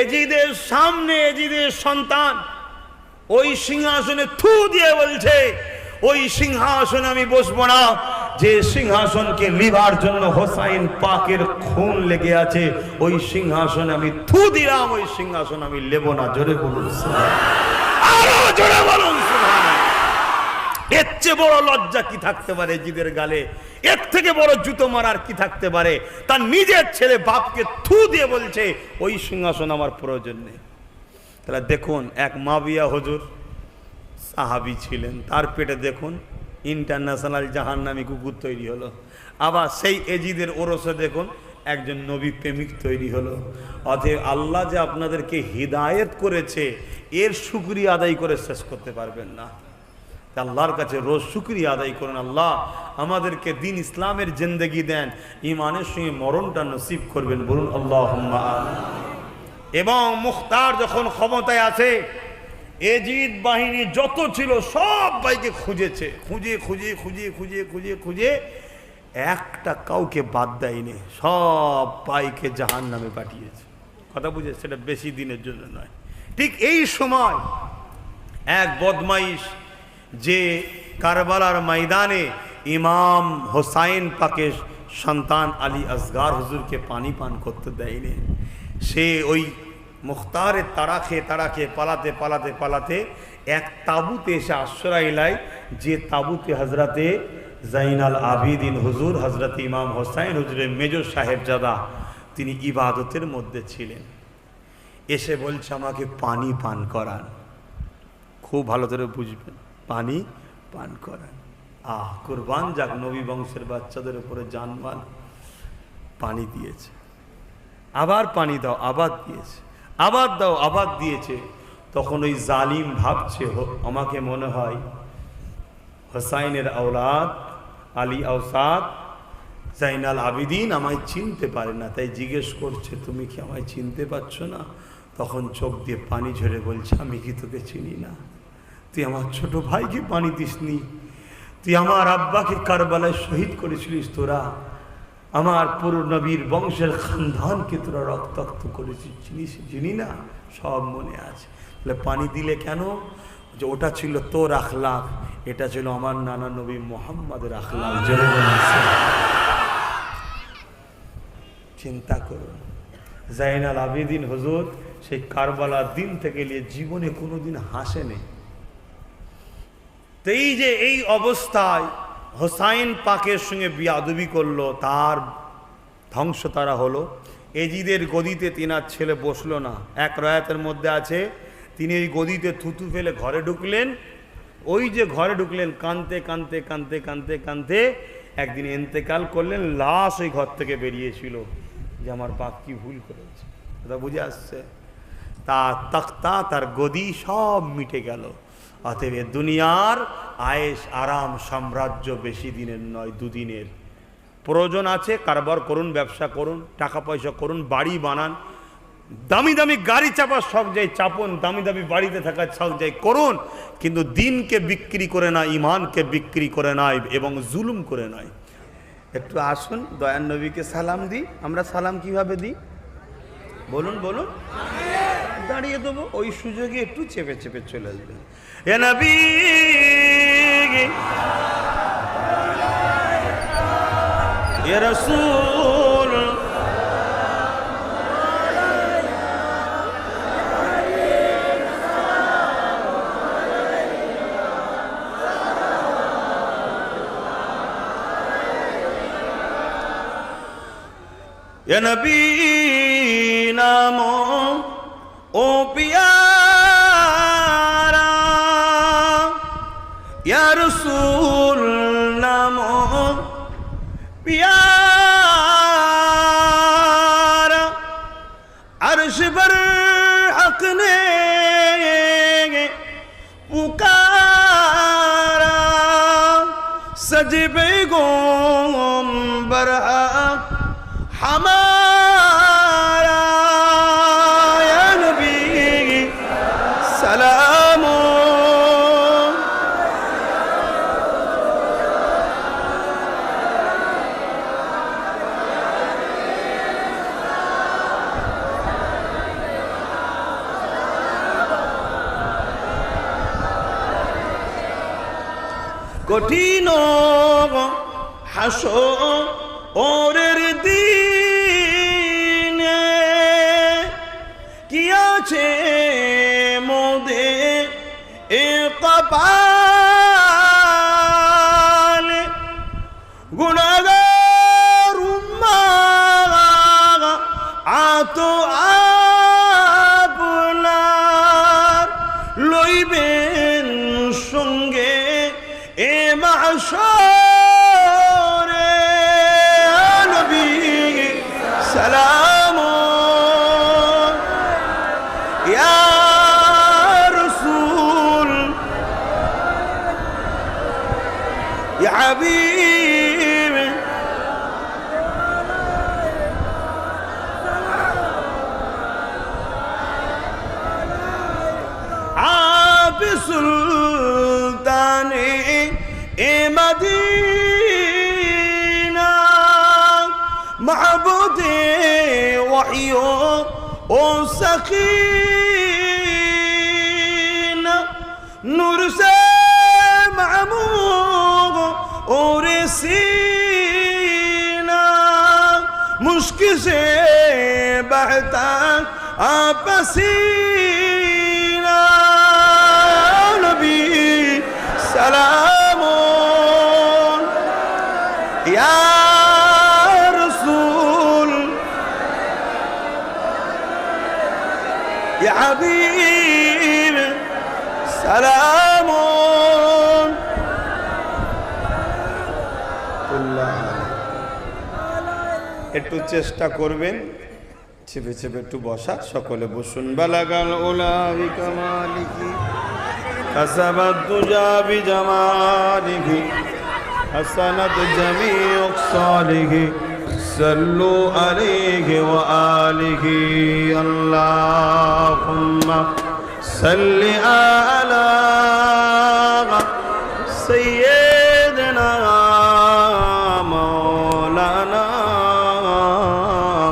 এজিদের সামনে এজিদের সন্তান ওই সিংহাসনে থু দিয়ে বলছে, ওই সিংহাসনে আমি বসবো না, যে সিংহাসনকে লিবার জন্য হোসাইন পাকের খুন লেগে আছে, ওই সিংহাসনে আমি থু দিলাম, ওই সিংহাসন আমি নেব না। জোরে বলুন আরো জোরে বলুন সুবহানাল্লাহ। এর চেয়ে বড় লজ্জা কি থাকতে পারে এজিদের গালে? এর থেকে বড় জুতো মারার কি থাকতে পারে? তার নিজের ছেলে বাপকে থু দিয়ে বলছে ওই সিংহাসন আমার প্রয়োজন নেই। তাহলে দেখুন, এক মাবিয়া হুজুর সাহাবী ছিলেন, তার পেটে দেখুন ইন্টারন্যাশনাল জাহান্নামী কুকুর তৈরি হলো। আবার সেই এজিদের ওরসে দেখুন একজন নবী প্রেমিক তৈরি হলো। অতএব আল্লাহ যে আপনাদেরকে হিদায়েত করেছে, এর শুকরিয়া আদায় করে শেষ করতে পারবেন না। আল্লাহর কাছে রোজ শুকরিয়া আদায় করুন, আল্লাহ আমাদেরকে দিন ইসলামের জিন্দেগি দেন, ইমানের সঙ্গে মরণটা নসিব করবেন। বলুন আল্লাহুম্মা আমিন। এবং মুখতার যখন ক্ষমতায় আছে, এজিদ বাহিনী যত ছিল সব ভাইকে খুঁজেছে, খুঁজে খুঁজে খুঁজে খুঁজে খুঁজে খুঁজে একটা কাউকে বাদ দেয়নি, সব ভাইকে জাহান্নামে পাঠিয়েছে। কথা বুঝে, সেটা বেশি দিনের জন্য নয়। ঠিক এই সময় এক বদমাইশ, যে কারবালার ময়দানে ইমাম হোসাইন পাকের সন্তান আলী আসগার হুজুরকে পানি পান করতে দেয়নি, সে ওই মুখতারের তাড়া খেয়ে পালাতে পালাতে পালাতে এক তাঁবুতে এসে আশ্রয় নেয়, যে তাঁবুতে হজরতে জাইনাল আবিদিন হুজুর, হজরত ইমাম হোসাইন হুজুরের মেজর সাহেবজাদা, তিনি ইবাদতের মধ্যে ছিলেন। এসে বলছে আমাকে পানি পান করান। খুব ভালো করে বুঝবেন, পানি পান করান। কুরবান যাক নবী বংশের বাচ্চাদের উপরে জানমাল। পানি দিয়েছে, আবার পানি দাও, আবার দিয়েছে, আবার দাও, আবার দিয়েছে। তখন ওই জালিম ভাবছে, আমাকে মনে হয় হোসাইনের আওলাদ আলী আওসাদ জাইনাল আবিদিন আমায় চিনতে পারে না, তাই জিজ্ঞেস করছে তুমি কি আমায় চিনতে পারছো না? তখন চোখ দিয়ে পানি ঝরে বলছে, আমি কি তোকে চিনি না? তুই আমার ছোট ভাইকে পানি দিসনি, তুই আমার আব্বাকে কারবালায় শহীদ করেছিলিস, তোরা আমার পুরো নবীর বংশের খানদানকে তোরা রক্তাক্ত করেছিস, চিনিস? চিনি না, সব মনে আছে। তাহলে পানি দিলে কেন? যে ওটা ছিল তোর আখলাক, এটা ছিল আমার নানা নবী মোহাম্মদের আখলাক। চিন্তা করুন, জাইনাল আবিদিন হুজুর সেই কারবালার দিন থেকে নিয়ে জীবনে কোনোদিন হাসেনি। তো এই যে এই অবস্থায় হোসাইন পাকের সঙ্গে বিয়াদবি করলো, তার ধ্বংস তারা হলো। এজিদের গদিতে তিনার ছেলে বসলো না। এক রায়াতের মধ্যে আছে, তিনি এই গদিতে থুতু ফেলে ঘরে ঢুকলেন। ওই যে ঘরে ঢুকলেন, কানতে কানতে কানতে কানতে কানতে একদিন ইন্তেকাল করলেন। লাশ ওই ঘর থেকে বেরিয়েছিল, যে আমার বাপ কি ভুল করেছে। এটা বুঝে আসছে? তার তক্তা, তার গদি সব মিটে গেল। অতএব দুনিয়ার আয়েশ আরাম সাম্রাজ্য বেশি দিনের নয়, দুদিনের। প্রয়োজন আছে কারবার করুন, ব্যবসা করুন, টাকা পয়সা করুন, বাড়ি বানান, দামি দামি গাড়ি চাপার শখ যায় চাপুন, দামি দামি বাড়িতে থাকার শখ যায় করুন, কিন্তু দিনকে বিক্রি করে না, ইমানকে বিক্রি করে নয় এবং জুলুম করে নয়। একটু আসুন দয়ার নবীকে সালাম দিই। আমরা সালাম কিভাবে দিই বলুন বলুন? দাঁড়িয়ে দেবো, ওই সুযোগে একটু চেপে চেপে চলে আসবে। এ নবী এ রাসূল এ নবী নামো ও পিয়ারা, ইয়া রাসূল নামো পিয়ারা, अर्श पर हक ने पुकारा, सजबे गोंबर हक हमारा, या नबी सलामो। কঠিন হাসরের দিনে কি আছে মোদের এ কপালে, গুনাহগার উম্মাহ আতো আপনার লইবেন সঙ্গে এ মাহশরে, নবী সালাম ইয়া রাসূল ইয়া হাবিব। मदीना महबूब वहियो ओ सकीना नूर से मामूग और सीना मुश्किल से बहता पसीना नबी सलाम या रसूल या हबीब सलाम একটু চেষ্টা করবেন চেপে চেপে একটু বসা সকলে বসুন বালাগাল ওলা বিকামালিহি কাসাবাত দুজা বিজামালিহি হাসানাত জামিউ সালিহি সাল্লু আলাইহি ওয়া আলিহি আল্লাহুম্মা সাল্লি আলা সাইয়্যিদিনা মাওলানা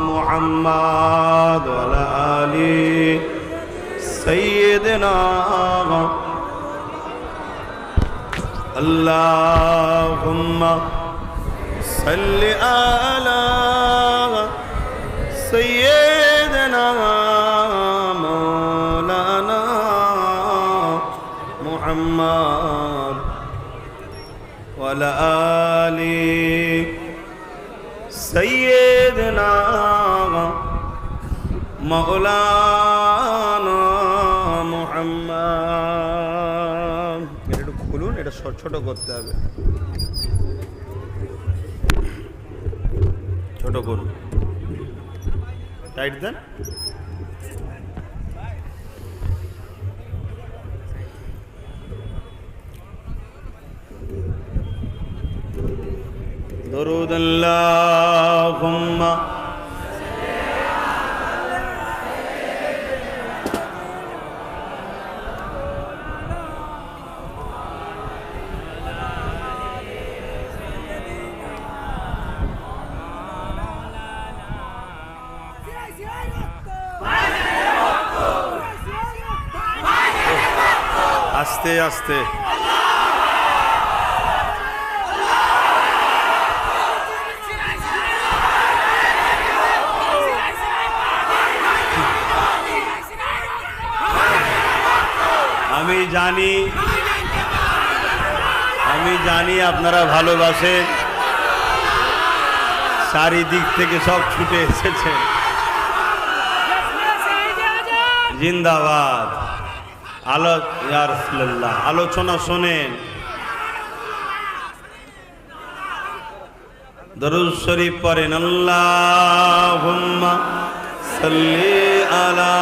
মুহাম্মদ ওয়া আলা আলি সাইয়্যিদিনা আল্লাহুম্মা সাল্লি আলা সাইয়্যিদিনা মাওলানা মুহাম্মদ ওয়া আলা আলি সাইয়্যিদিনা মাওলানা মুহাম্মদ। এটা একটু খুলুন, এটা ছোট করতে হবে, ছোট করুন, টাইট দেন। দরুদ আল্লাহুম্মা আস্তে আস্তে আমি জানি আপনারা ভালোবাসেন, চারিদিক থেকে সব ছুটে এসেছে। জিন্দাবাদ। ইয়া রাসূলুল্লাহ, আলোচনা শোনেন, দরুদ শরীফ পড়েন। আল্লাহুম্মা সাল্লি আলা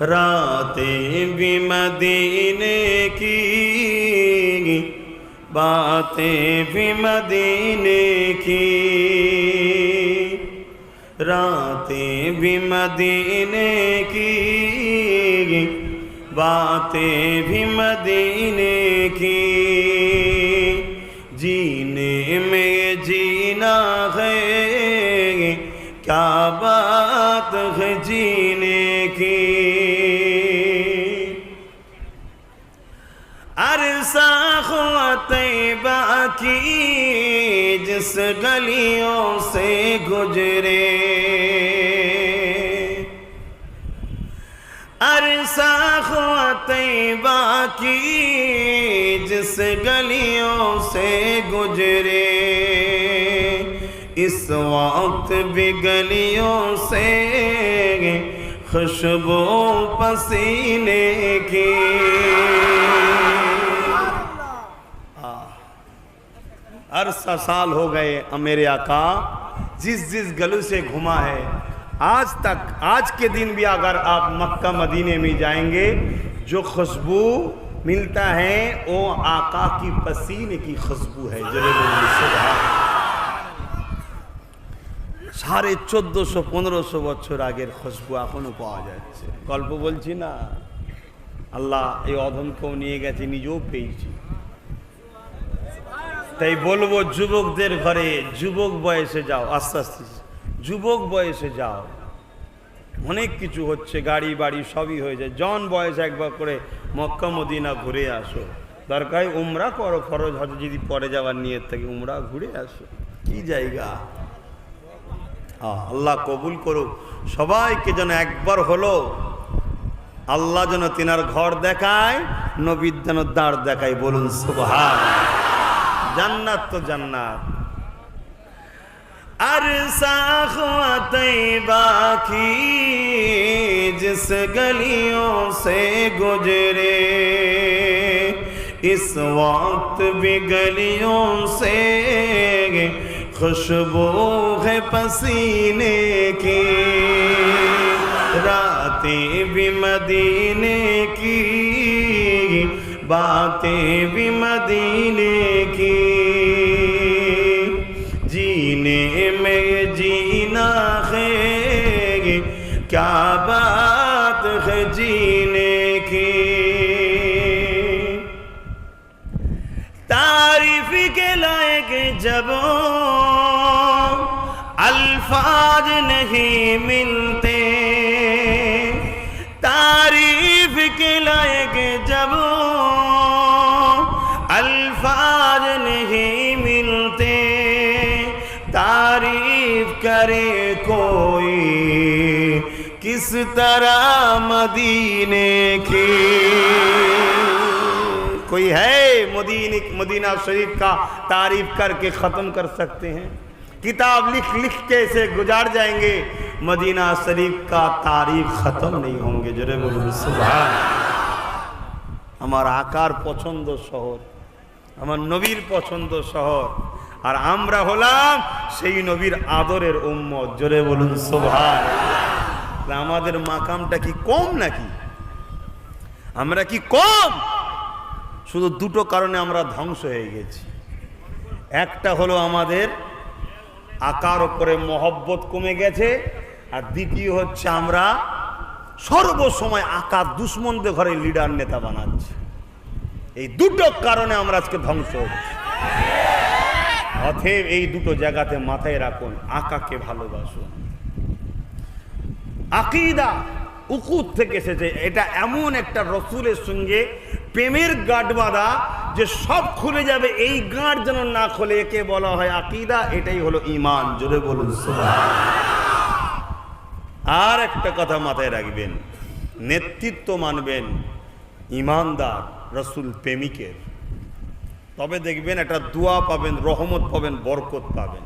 रातें भी मदीने की, बातें भी मदीने की, रातें भी मदीने की, बातें भी मदीने की, जीने में जीना है, क्या बात है जीने की। अरसा हुआ तैबा की जिस गलियों से गुजरे, अरसा हुआ तैबा की जिस गलियों से गुजरे, इस वक्त भी गलियों से खुशबू पसीने की। अरसा साल हो गए मेरे आका जिस जिस गली से घुमा है, आज तक आज के दिन भी अगर आप मक्का मदीने में जाएंगे, जो खुशबू मिलता है वो आका की पसीने की खुशबू है। जरूर 1450-1500 বছর আগের খুশবু এখনো পাওয়া যাচ্ছে। গল্প বলছি না, আল্লাহ এই অধমকেও নিয়ে গেছে, নিজেও পেয়েছি। তাই বলবো যুবকদের ঘরে, যুবক বয়সে যাও, আস্তে আস্তে যুবক বয়সে যাও, অনেক কিছু হচ্ছে, গাড়ি বাড়ি সবই হয়ে যায়। জন বয়সে একবার করে মক্কা মদিনা ঘুরে আসো, দরকার উমরা করো, ফরজ হজ যদি পরে যাওয়ার নিয়ত থাকে উমরা ঘুরে আসো। কি জায়গা, আল্লাহ কবুল করুক সবাইকে, যেন একবার হলো আল্লাহ যেন তিনার ঘর দেখায়, নবীর যেন দাঁড় দেখায়। বলুন সুবহানাল্লাহ। জান্নাত তো জান্নাত। अरसा ख्वा तैबा की जिस गलियों से गुजरे, इस वक्त भी गलियों से खुशबू है पसीने की, रातें भी मदीने की, बातें भी मदीने की, जीने में जीना है, क्या बात है जीने की। तारीफ के लायक जब अल्फाज नहीं मिलते, तारीफ के लायक जब अल्फाज नहीं मिलते, तारीफ करे कोई किस तरह मदीने की। कोई है मदीना शरीफ का तारीफ करके ख़त्म कर सकते हैं? किताब लिख लिख के ऐसे गुजार जाएंगे, मदीना शरीफ का तारीफ ख़त्म नहीं होंगे। जरे बोलो सुभान। हमारा आकार पसंद शहर, हमार नबीर पसंद शहर, আর আমরা হলাম সেই নবীর আদরের উম্মত। জোরে বলুন সুবহানাল্লাহ। আমাদের মাকামটা কি কম নাকি? আমরা কি কম? শুধু দুটো কারণে আমরা ধ্বংস হয়ে গেছি। একটা হলো আমাদের আকার উপরে মহব্বত কমে গেছে, আর দ্বিতীয় হচ্ছে আমরা সর্বসময় আকার দুশ্মনদের ঘরে লিডার নেতা বানাচ্ছি। এই দুটো কারণে আমরা আজকে ধ্বংস হচ্ছি। অতএব এই দুটো জায়গাতে মাথায় রাখুন, আকাকে ভালোবাসুন। আকীদা উকুদ থেকে এসেছে, এটা এমন একটা রসুলের সঙ্গে প্রেমের গাঁট বাঁধা যে সব খুলে যাবে, এই গাঁট যেন না খোলে, একে বলা হয় আকীদা। এটাই হলো ঈমান। জোরে বলুন সুবহানাল্লাহ। আর একটা কথা মাথায় রাখবেন, নেতৃত্ব মানবেন ঈমানদার রসুল প্রেমিকের, তবে দেখবেন একটা দোয়া পাবেন, রহমত পাবেন, বরকত পাবেন।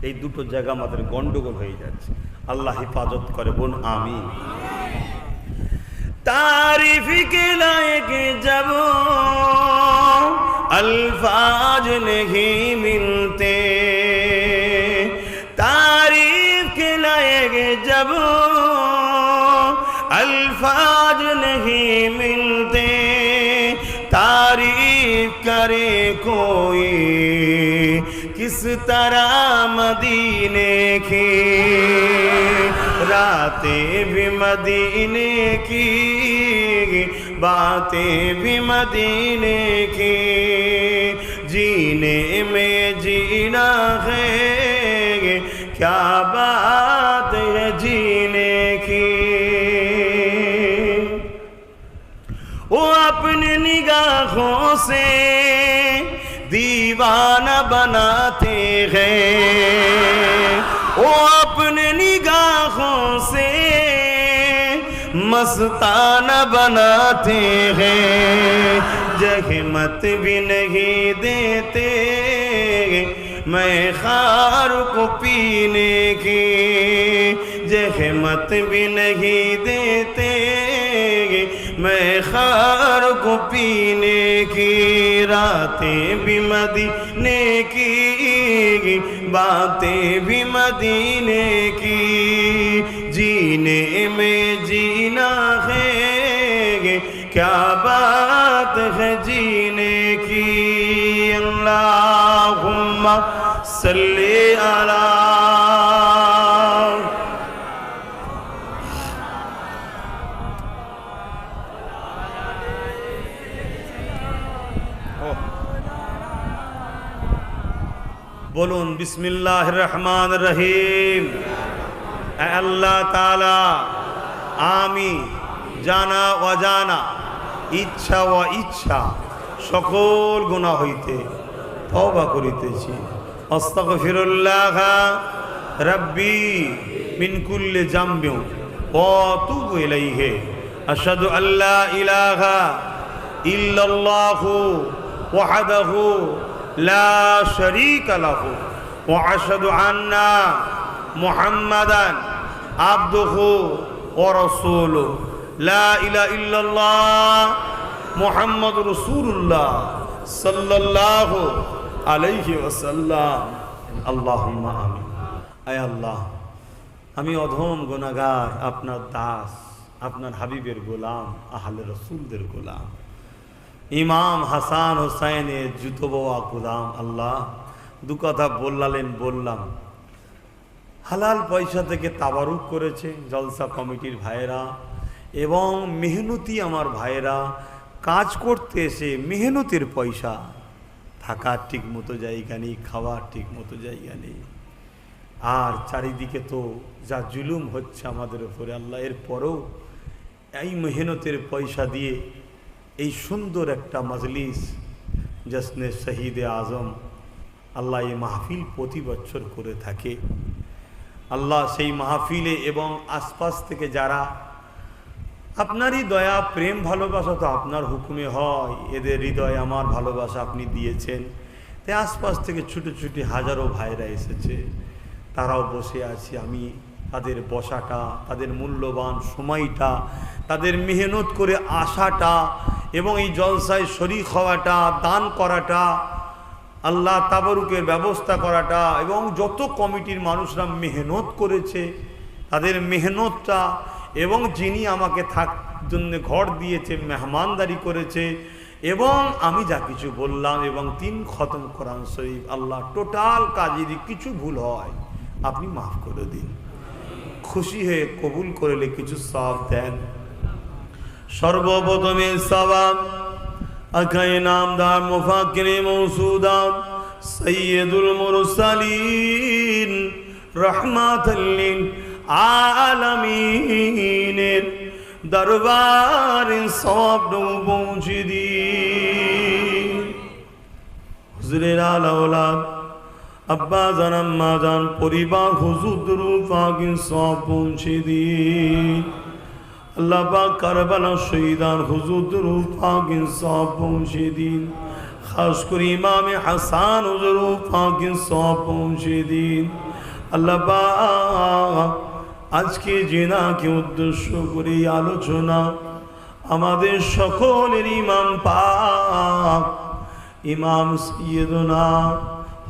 এই দুটো জায়গা আমাদের গন্ডগোল হয়ে যাচ্ছে। আল্লাহ হেফাজত করে, বোন আমিন। तारीफ के लायक जब अल्फाज नहीं मिलते, तारीफ के लायक जब अल्फाज नहीं मिलते, तारीफ करे कोई किस तरह मदीने की, रातें भी मदीने की, बातें भी मदीने की, जीने में जीना है, क्या बात है जीने की। वो अपनी निगाहों से दीवाना बनाते हैं, वो अपने निगाहों से मस्ताना बनाते हैं, जहमत भी नहीं देते मैं खार को पीने की, जहमत भी नहीं देते मैं खार को पीने की, रातें भी मदीने की, बातें भी मदीने की, जीने में जीना है, क्या बात है जीने की। अल्लाहुम्मा सल्ली अला বলুন বিসমিল্লাহির রহমানির রহিম। আল্লাহ তাআলা, আমি জানা অজানা, ইচ্ছা ও ইচ্ছা সকল গুনাহ হইতে তওবা করিতেছি। আস্তাগফিরুল্লাহ রাব্বি মিন কুল্লি যামবিন ওয়া আতুবু ইলাইহি। আশহাদু আল্লা ইলাহা ইল্লাল্লাহু ওয়াহদাহু লা শারীকা লাহু ওয়া আশহাদু আন্না মুহাম্মাদান আবদুহু ওয়া রাসূলুহু। লা ইলাহা ইল্লাল্লাহ মুহাম্মাদুর রাসূলুল্লাহ সাল্লাল্লাহু আলাইহি ওয়াসাল্লাম। আল্লাহুম্মা আমিন। আয় আল্লাহ, আমি অধম গুনাহগার, আপনার দাস, আপনার হাবিবের গোলাম, আহলে রাসূলদের গোলাম, ইমাম হাসান হোসাইনের জুতো বোয়া গোলাম। আল্লাহ, দু কথা বললাম, হালাল পয়সা থেকে তাবারুক করেছে জলসা কমিটির ভাইয়েরা এবং মেহনতি আমার ভাইয়েরা, কাজ করতে এসে মেহনতের পয়সা, থাকার ঠিক মতো জায়গা নেই, খাওয়ার ঠিক মতো জায়গা নেই, আর চারিদিকে তো যা জুলুম হচ্ছে আমাদের উপরে আল্লাহ, এরপরেও এই মেহনতের পয়সা দিয়ে এই সুন্দর একটা মজলিস জশ্নে শহীদে আজম আল্লাহ এই মাহফিল প্রতি বছর করে থাকে। আল্লাহ সেই মাহফিলে এবং আশপাশ থেকে যারা, আপনারই দয়া প্রেম ভালোবাসা তো আপনার হুকুমে হয়, এদের হৃদয়ে আমার ভালোবাসা আপনি দিয়েছেন, তাই আশপাশ থেকে ছুটে ছুটে হাজারো ভাইরা এসেছে, তারাও বসে আছে। আমি তাদের বসাটা, তাদের মূল্যবান সময়টা, তাদের মেহনত করে আসাটা এবং এই জলসায় শরীক হওয়াটা, দান করাটা, আল্লাহ তাবারুকের ব্যবস্থা করাটা এবং যত কমিটির মানুষরা মেহনত করেছে তাদের মেহনতটা, এবং যিনি আমাকে জন্য ঘর দিয়েছে, মেহমানদারি করেছে, এবং আমি যা কিছু বললাম এবং 3 খতম কোরআন শরীফ, আল্লাহ টোটাল কাজে যদি কিছু ভুল হয় আপনি মাফ করে দিন, খুশি হয়ে কবুল করলে কিছু সওয়াব দেন। সর্বপ্রথমে সওয়াব আখায়ে নামদার মুফাক্কিরে মওসুদাত সাইয়্যিদুল মুরসালিন রাহমাতাল লিল আলামিনের দরবারে সওয়াব পৌঁছে দিন। হুজুরের আলা ওলাদ, আব্বা জান, আম্মা জান, পরিবার হুজুর দরুদ পাকে সওয়াব পৌঁছে দিন। আল্লাহ পাক কারবালা শহীদান হুজুর দরুদ পাকে সওয়াব পৌঁছে দিন। খাস করে ইমামে হাসান হুজুর পাকে সওয়াব পৌঁছে দিন। আল্লাহ পাক আজকে জিনাকে উদ্দেশ্য করে আলোচনা, আমাদের সকলের ইমাম পাক ইমাম সাইয়্যিদুনা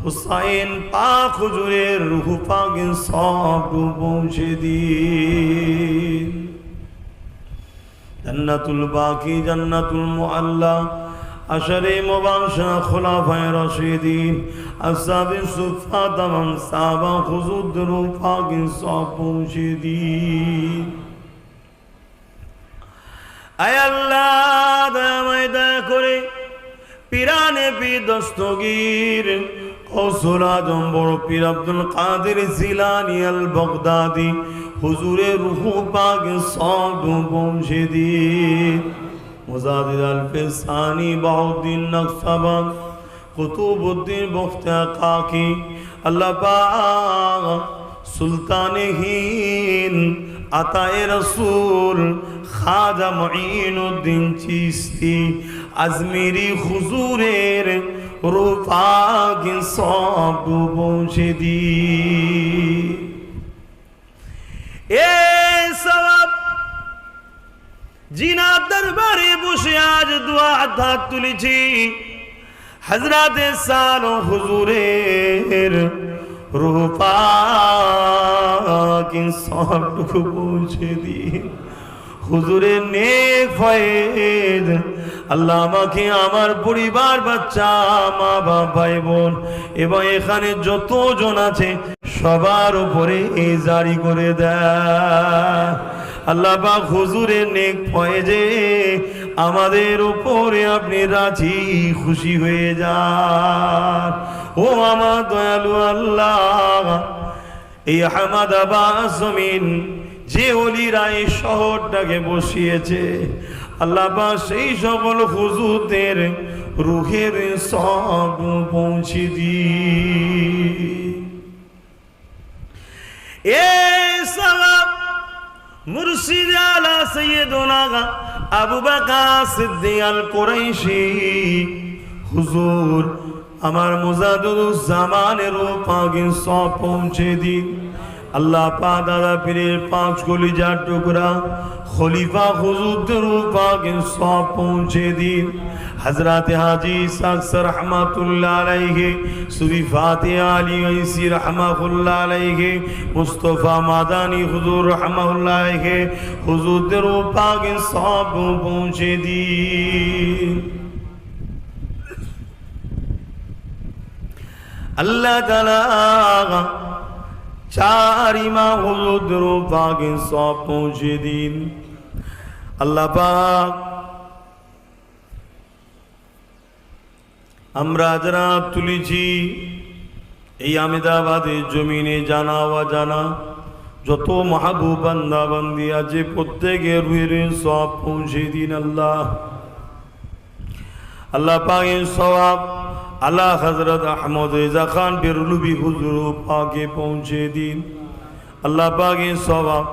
হুসাইন পাক হুজুরের রূহ পাকে সওয়াব পৌঁছে দিন। জান্নাতুল বাকি, জান্নাতুল মুআল্লা, আশারে মুবাশশারা, খুলাফায়ে রাশিদিন, আসহাবে সুফা, তামাম সাহাবা হুজুর দরুদ পাকে সওয়াব পৌঁছে দিন। আয় আল্লাহ, দয়াময় দয়া করে পিরানে পীর দস্তগীর গৌসুল আজম বড় পীর আব্দুল কাদের জিলানী আল বাগদাদি হুজুরের রূহ পাকে সওয়াব পৌঁছে দিন। মুজাদ্দিদ আল ফিসানি, বাউদ্দিন নকশবন্দ, কুতুবউদ্দিন বখতিয়া কাকি, আল্লাহ পাক সুলতানে হিন্দ, আতায়ে রসুল খাজা মুঈনুদ্দিন চিশতি আজমিরি হুজুরের রূহ পাকে সওয়াব পৌঁছে দিন। এ সওয়াব জিনার দরবারে বসে আজ দোয়া হাত তুলেছি, হযরতে সালো হুজুরের রূহ পাকে সওয়াব পৌঁছে দিন। হুজুরের নেক ফয়েজ আল্লাহ আমাকে, আমার পরিবার, বাচ্চা, মা বাবা, ভাই বোন এবং এখানে যতজন আছে সবার উপরে জারি করে দেয়। আল্লাহ পাক হুজুরের নেক ফয়েজে আমাদের উপরে আপনি রাজি খুশি হয়ে যান। ও আমার দয়ালু আল্লাহ, এই আহমদাবাদ জমিন যে ওলিরা এই শহরটাকে বসিয়েছে আল্লাহ পাক সেই সকল হুজুরদের রুহের সব পৌঁছে দি। এ সওয়াব মুর্শিদ আলা সৈয়দনা আবু বকর সিদ্দিক আল কুরাইশি হুজুর আমার মুজাদ্দিদুজ জামানের পাকে সব পৌঁছে দিন। আল্লাহ পাক দাদা পীরের 5 কলিজার টুকরা খলিফা হুজুরদের পাকে সব পৌঁছে দিন। হযরত হাজী সাকসর রহমাতুল্লাহ আলাইহি, সুফি ফাতিহ আলী ওয়াইসি রহমাতুল্লাহ আলাইহি, মুস্তাফা মাদানী হুজুর রহমাতুল্লাহ আলাইহি হুজুরদের পাকে সব পৌঁছে দিন। আল্লাহ তাআলা 4 ইমাম হুজুরদের পাকে সব পৌঁছে দিন। আল্লাহ পাক আমরা যারা তুলেছি এই আহমেদাবাদের জমিনে জানা অজানা যত মাহবুব বান্দা বান্দি আছে প্রত্যেকের রুহের সব পৌঁছে দিন। আল্লাহ আল্লাহ পাকের সওয়াব আল্লাহ হযরত আহমদ রেজা খান বেরলুবি হুজুর পাকে পৌঁছে দিন। আল্লাহ পাকের সওয়াব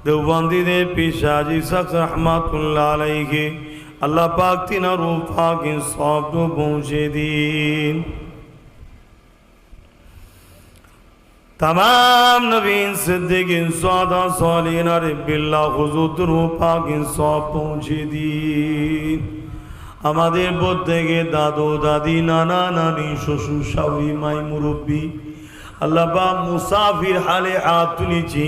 দেওবন্দিদের পিসা হাজী সাকসর রহমাতুল্লাহ আলাইহি আল্লাহ পাক তিনার পাকে সব পৌঁছে দিন। तमाम नबीन सिद्दीकीन सुहादा सालिहीन बिल्लाह हुजूर पाके सब पहुँचे दिन। আমাদের প্রত্যেকে দাদু দাদি নানা নানি শ্বশুর শাশুড়ি মাই মুরব্বী আল্লাহ পাক মুসাফির হালে হাত তুলেছি।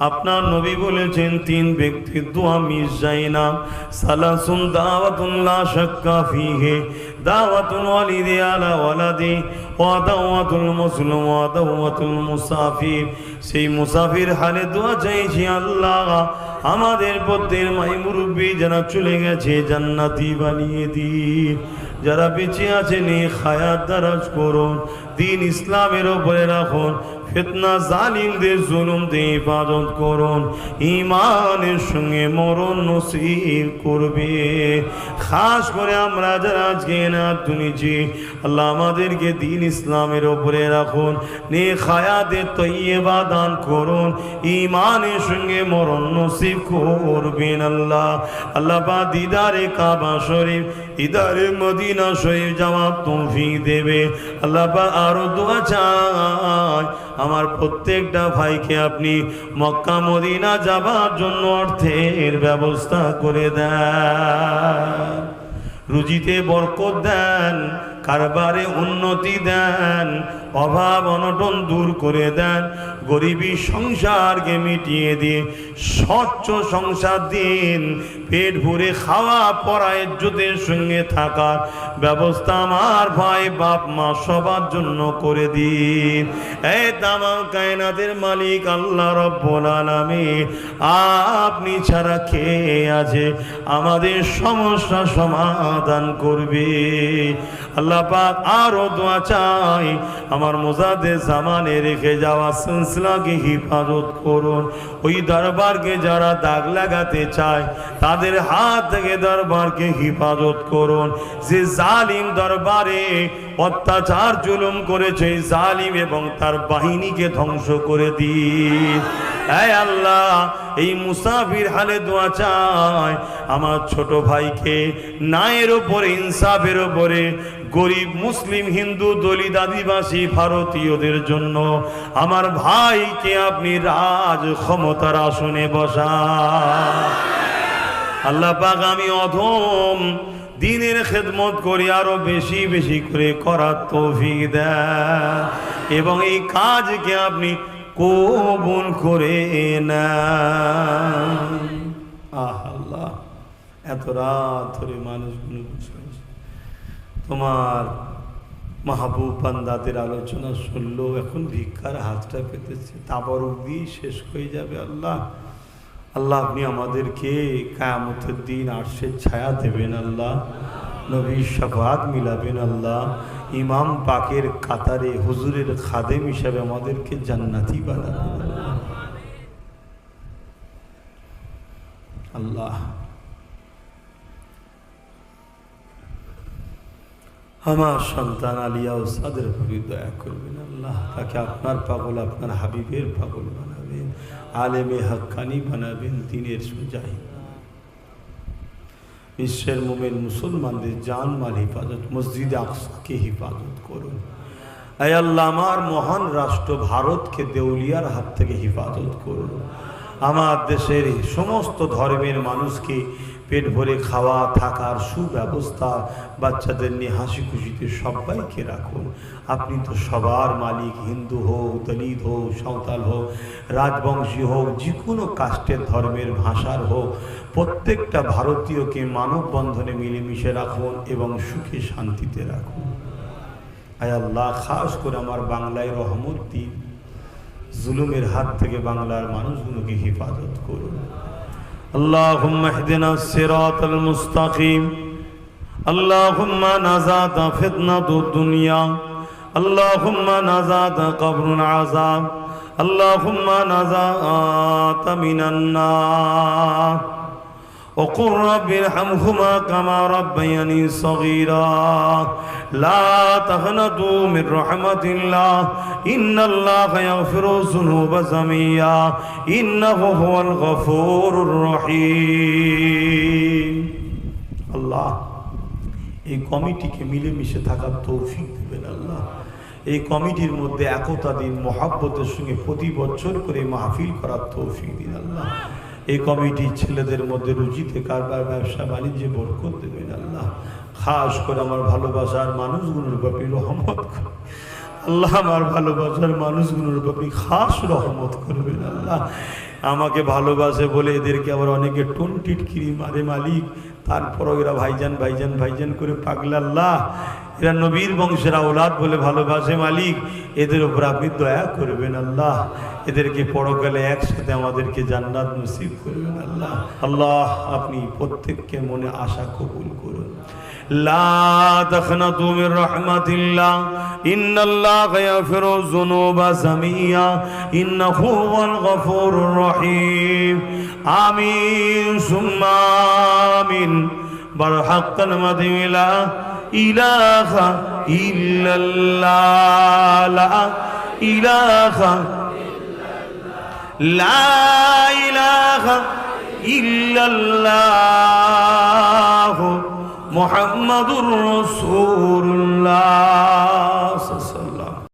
আপনার নবী বলেছেন 3 ব্যক্তির দোয়া মিস যায় না। সালাসুন দাওয়াতুন লা শাক্কা ফিহি দাওয়াতুল ওয়ালিদি আলা ওয়ালাদি ওয়া দাওয়াতুল মুসলিম ওয়া দাওয়াতুল মুসাফির। সেই মুসাফির হালে দোয়া চাইছি আল্লাহ আমাদের প্রত্যেক মাই মুরব্বী যারা চলে গেছে জান্নাতি বানিয়ে দিন। যারা বেঁচে আছেন হায়াত দারাজ করুন, দিন ইসলামের উপরে রাখুন, ফিতনা জালিমদের জুলুম দিয়ে হেফাজত করুন, ঈমানের সঙ্গে মরণ নসিব করবে। খাস করে আমরা যারা আজকে না তুলেছি আল্লাহ আমাদেরকে দিন ইসলামের উপরে রাখুন, নেক হায়াতে তৈয়বা দান করুন, ঈমানের সঙ্গে মরণ নসিব করবেন। আল্লাহ আল্লাহ পাক দিদারে কাবা শরীফ দিদারে মদিনা শরীফ যাওয়ার তৌফিক দেবে। আল্লাহ পাক আরো দোয়া চাই আমার প্রত্যেকটা ভাইকে আপনি মক্কা মদিনা যাবার জন্য অর্থের ব্যবস্থা করে দেন, রুজিতে বরকত দেন, কারবারে উন্নতি দেন, অভাব অনটন দূর করে দেন, গরিবী সংসারকে মিটিয়ে দিয়ে স্বচ্ছ সংসার দিন, পেট ভরে খাওয়া পড়া ইজ্জতের সঙ্গে থাকার ব্যবস্থা আমার ভাই বাপ মা সবার জন্য করে দিন। এই তামাম কায়নাতের মালিক আল্লাহ রব্বুল আলামিন আপনি ছাড়া কে আছে আমাদের সমস্যা সমাধান করবে। আল্লাহ পাক আরো দোয়া চাই আমার মুজাদ্দিদ জামানে রেখে যাওয়া সিলসিলাকে হিফাজত করুন। ওই দরবারকে যারা দাগ লাগাতে চায় তাদের হাত থেকে দরবারকে হিফাজত করুন। যে জালিম দরবারে অত্যাচার জুলুম করেছে জালিম এবং তার বাহিনীকে ধ্বংস করে দিন। এই আল্লাহ এই মুসাফির হালে দোয়া চাই আমার ছোট ভাইকে ন্যায়ের উপরে ইনসাফের উপরে গরিব মুসলিম হিন্দু দলিত আদিবাসী ভারতীয়দের জন্য আমার ভাইকে আপনি রাজ ক্ষমতার আসনে বসান। আল্লাহ পাক আমি অধম দিনের খেদমত করি আরো বেশি বেশি করে করার তৌফিক দেন এবং এই কাজকে আপনি কবুল করে নেন। আল্লাহ এত রাত ধরে মানুষগুলো তোমার মাহবুব বান্দাদের আলোচনা শুনলো, এখন ভিক্ষার হাতটা পেতেছে, তাবারক দিয়ে শেষ হয়ে যাবে। আল্লাহ আল্লাহ আপনি আমাদেরকে কিয়ামতের দিন আরশের ছায়া দেবেন। আল্লাহ নবীর শাফাআত মিলাবেন। আল্লাহ ইমাম পাকের কাতারে হুজুরের খাদেম হিসাবে আমাদেরকে জান্নাতি বানাবেন আল্লাহ। আমার সন্তান আলিয়া ওস্তাদের প্রতি দয়া করবেন আল্লাহ, তাকে আপনার পাগল, আপনার হাবিবের পাগল বানাবেন, আলেমে হাক্কানি বানাবেন, দ্বীনের মুজাহিদ। বিশ্বের মুমিন মুসলমানদের জান মাল হিফাজত, মসজিদে আকসাকে হিফাজত করুন। আয় আল্লাহ, আমার মহান রাষ্ট্র ভারতকে দেউলিয়ার হাত থেকে হিফাজত করুন। আমার দেশের সমস্ত ধর্মের মানুষকে পেট ভরে খাওয়া থাকার সুব্যবস্থা, বাচ্চাদের নিয়ে হাসি খুশিতে সবাইকে রাখুন। আপনি তো সবার মালিক, হিন্দু হোক, দলিত হোক, সাঁওতাল হোক, রাজবংশী হোক, যে কোনো কাস্টের ধর্মের ভাষার হোক, প্রত্যেকটা ভারতীয়কে মানব বন্ধনে মিলেমিশে রাখুন এবং সুখে শান্তিতে রাখুন। আয় আল্লাহ, খাস করে আমার বাংলায় রহমত দিন, জুলুমের হাত থেকে বাংলার মানুষগুলোকে হেফাজত করুন। আল্লাহুম্মা ইহদিনাস সিরাতাল মুস্তাকিম, আল্লাহুম্মা নাজাত ফিতনাতুদ দুনিয়া, আল্লাহুম্মা নাজাত কবরুল আযাব, আল্লাহুম্মা নাজাত মিনান নার। وقل رب ارحمهما كما ربياني صغيرا لا تقنطوا من رحمة الله إن الله يغفر الذنوب جميعا إنه هو الغفور الرحيم। আল্লাহ, এই কমিটিকে মিলেমিশে থাকার তৌফিক দেবেন আল্লাহ। এই কমিটির মধ্যে একতা দিন, মহাব্বতের সঙ্গে প্রতি বছর করে মাহফিল করার তৌফিক দিন আল্লাহ। এই কমিটির ছেলেদের মধ্যে রুজিতে কারবার, ব্যবসা বাণিজ্যে বরকত দেবেন আল্লাহ। খাস করে আমার ভালোবাসার মানুষগুলোর ব্যাপী রহমত করবেন আল্লাহ। আমার ভালোবাসার মানুষগুলোর ব্যাপী খাস রহমত করবেন আল্লাহ। আমাকে ভালোবাসে বলে এদেরকে আবার অনেকে টোন টিটকিরি মারে মালিক, তারপরও এরা ভাইজান ভাইজান ভাইজান করে পাগলা আল্লাহ। এরা নবীর বংশের আওলাদ বলে ভালোবাসে মালিক, এদের উপর আপনি দয়া করবেন আল্লাহ। এদেরকে পরকালে একসাথে আমাদেরকে জান্নাত নসিব করবেন আল্লাহ। আল্লাহ, আপনি প্রত্যেককে মনে আশা কবুল করুন। লা তাখনাতু মির রাহমাতিল্লাহ ইন্নাল্লাহা ইয়াগফিরু যুনুবা জামিয়া ইন্নাহু হুয়াল গফুরুর রহিম। আমিন সুম্মা আমিন। বারহাক্কাল মাদিলা ইলাহা ইল্লাল্লাহ, লা ইলাহা লা ইলাহা ইল্লাল্লাহ মুহাম্মাদুর রাসূলুল্লাহ।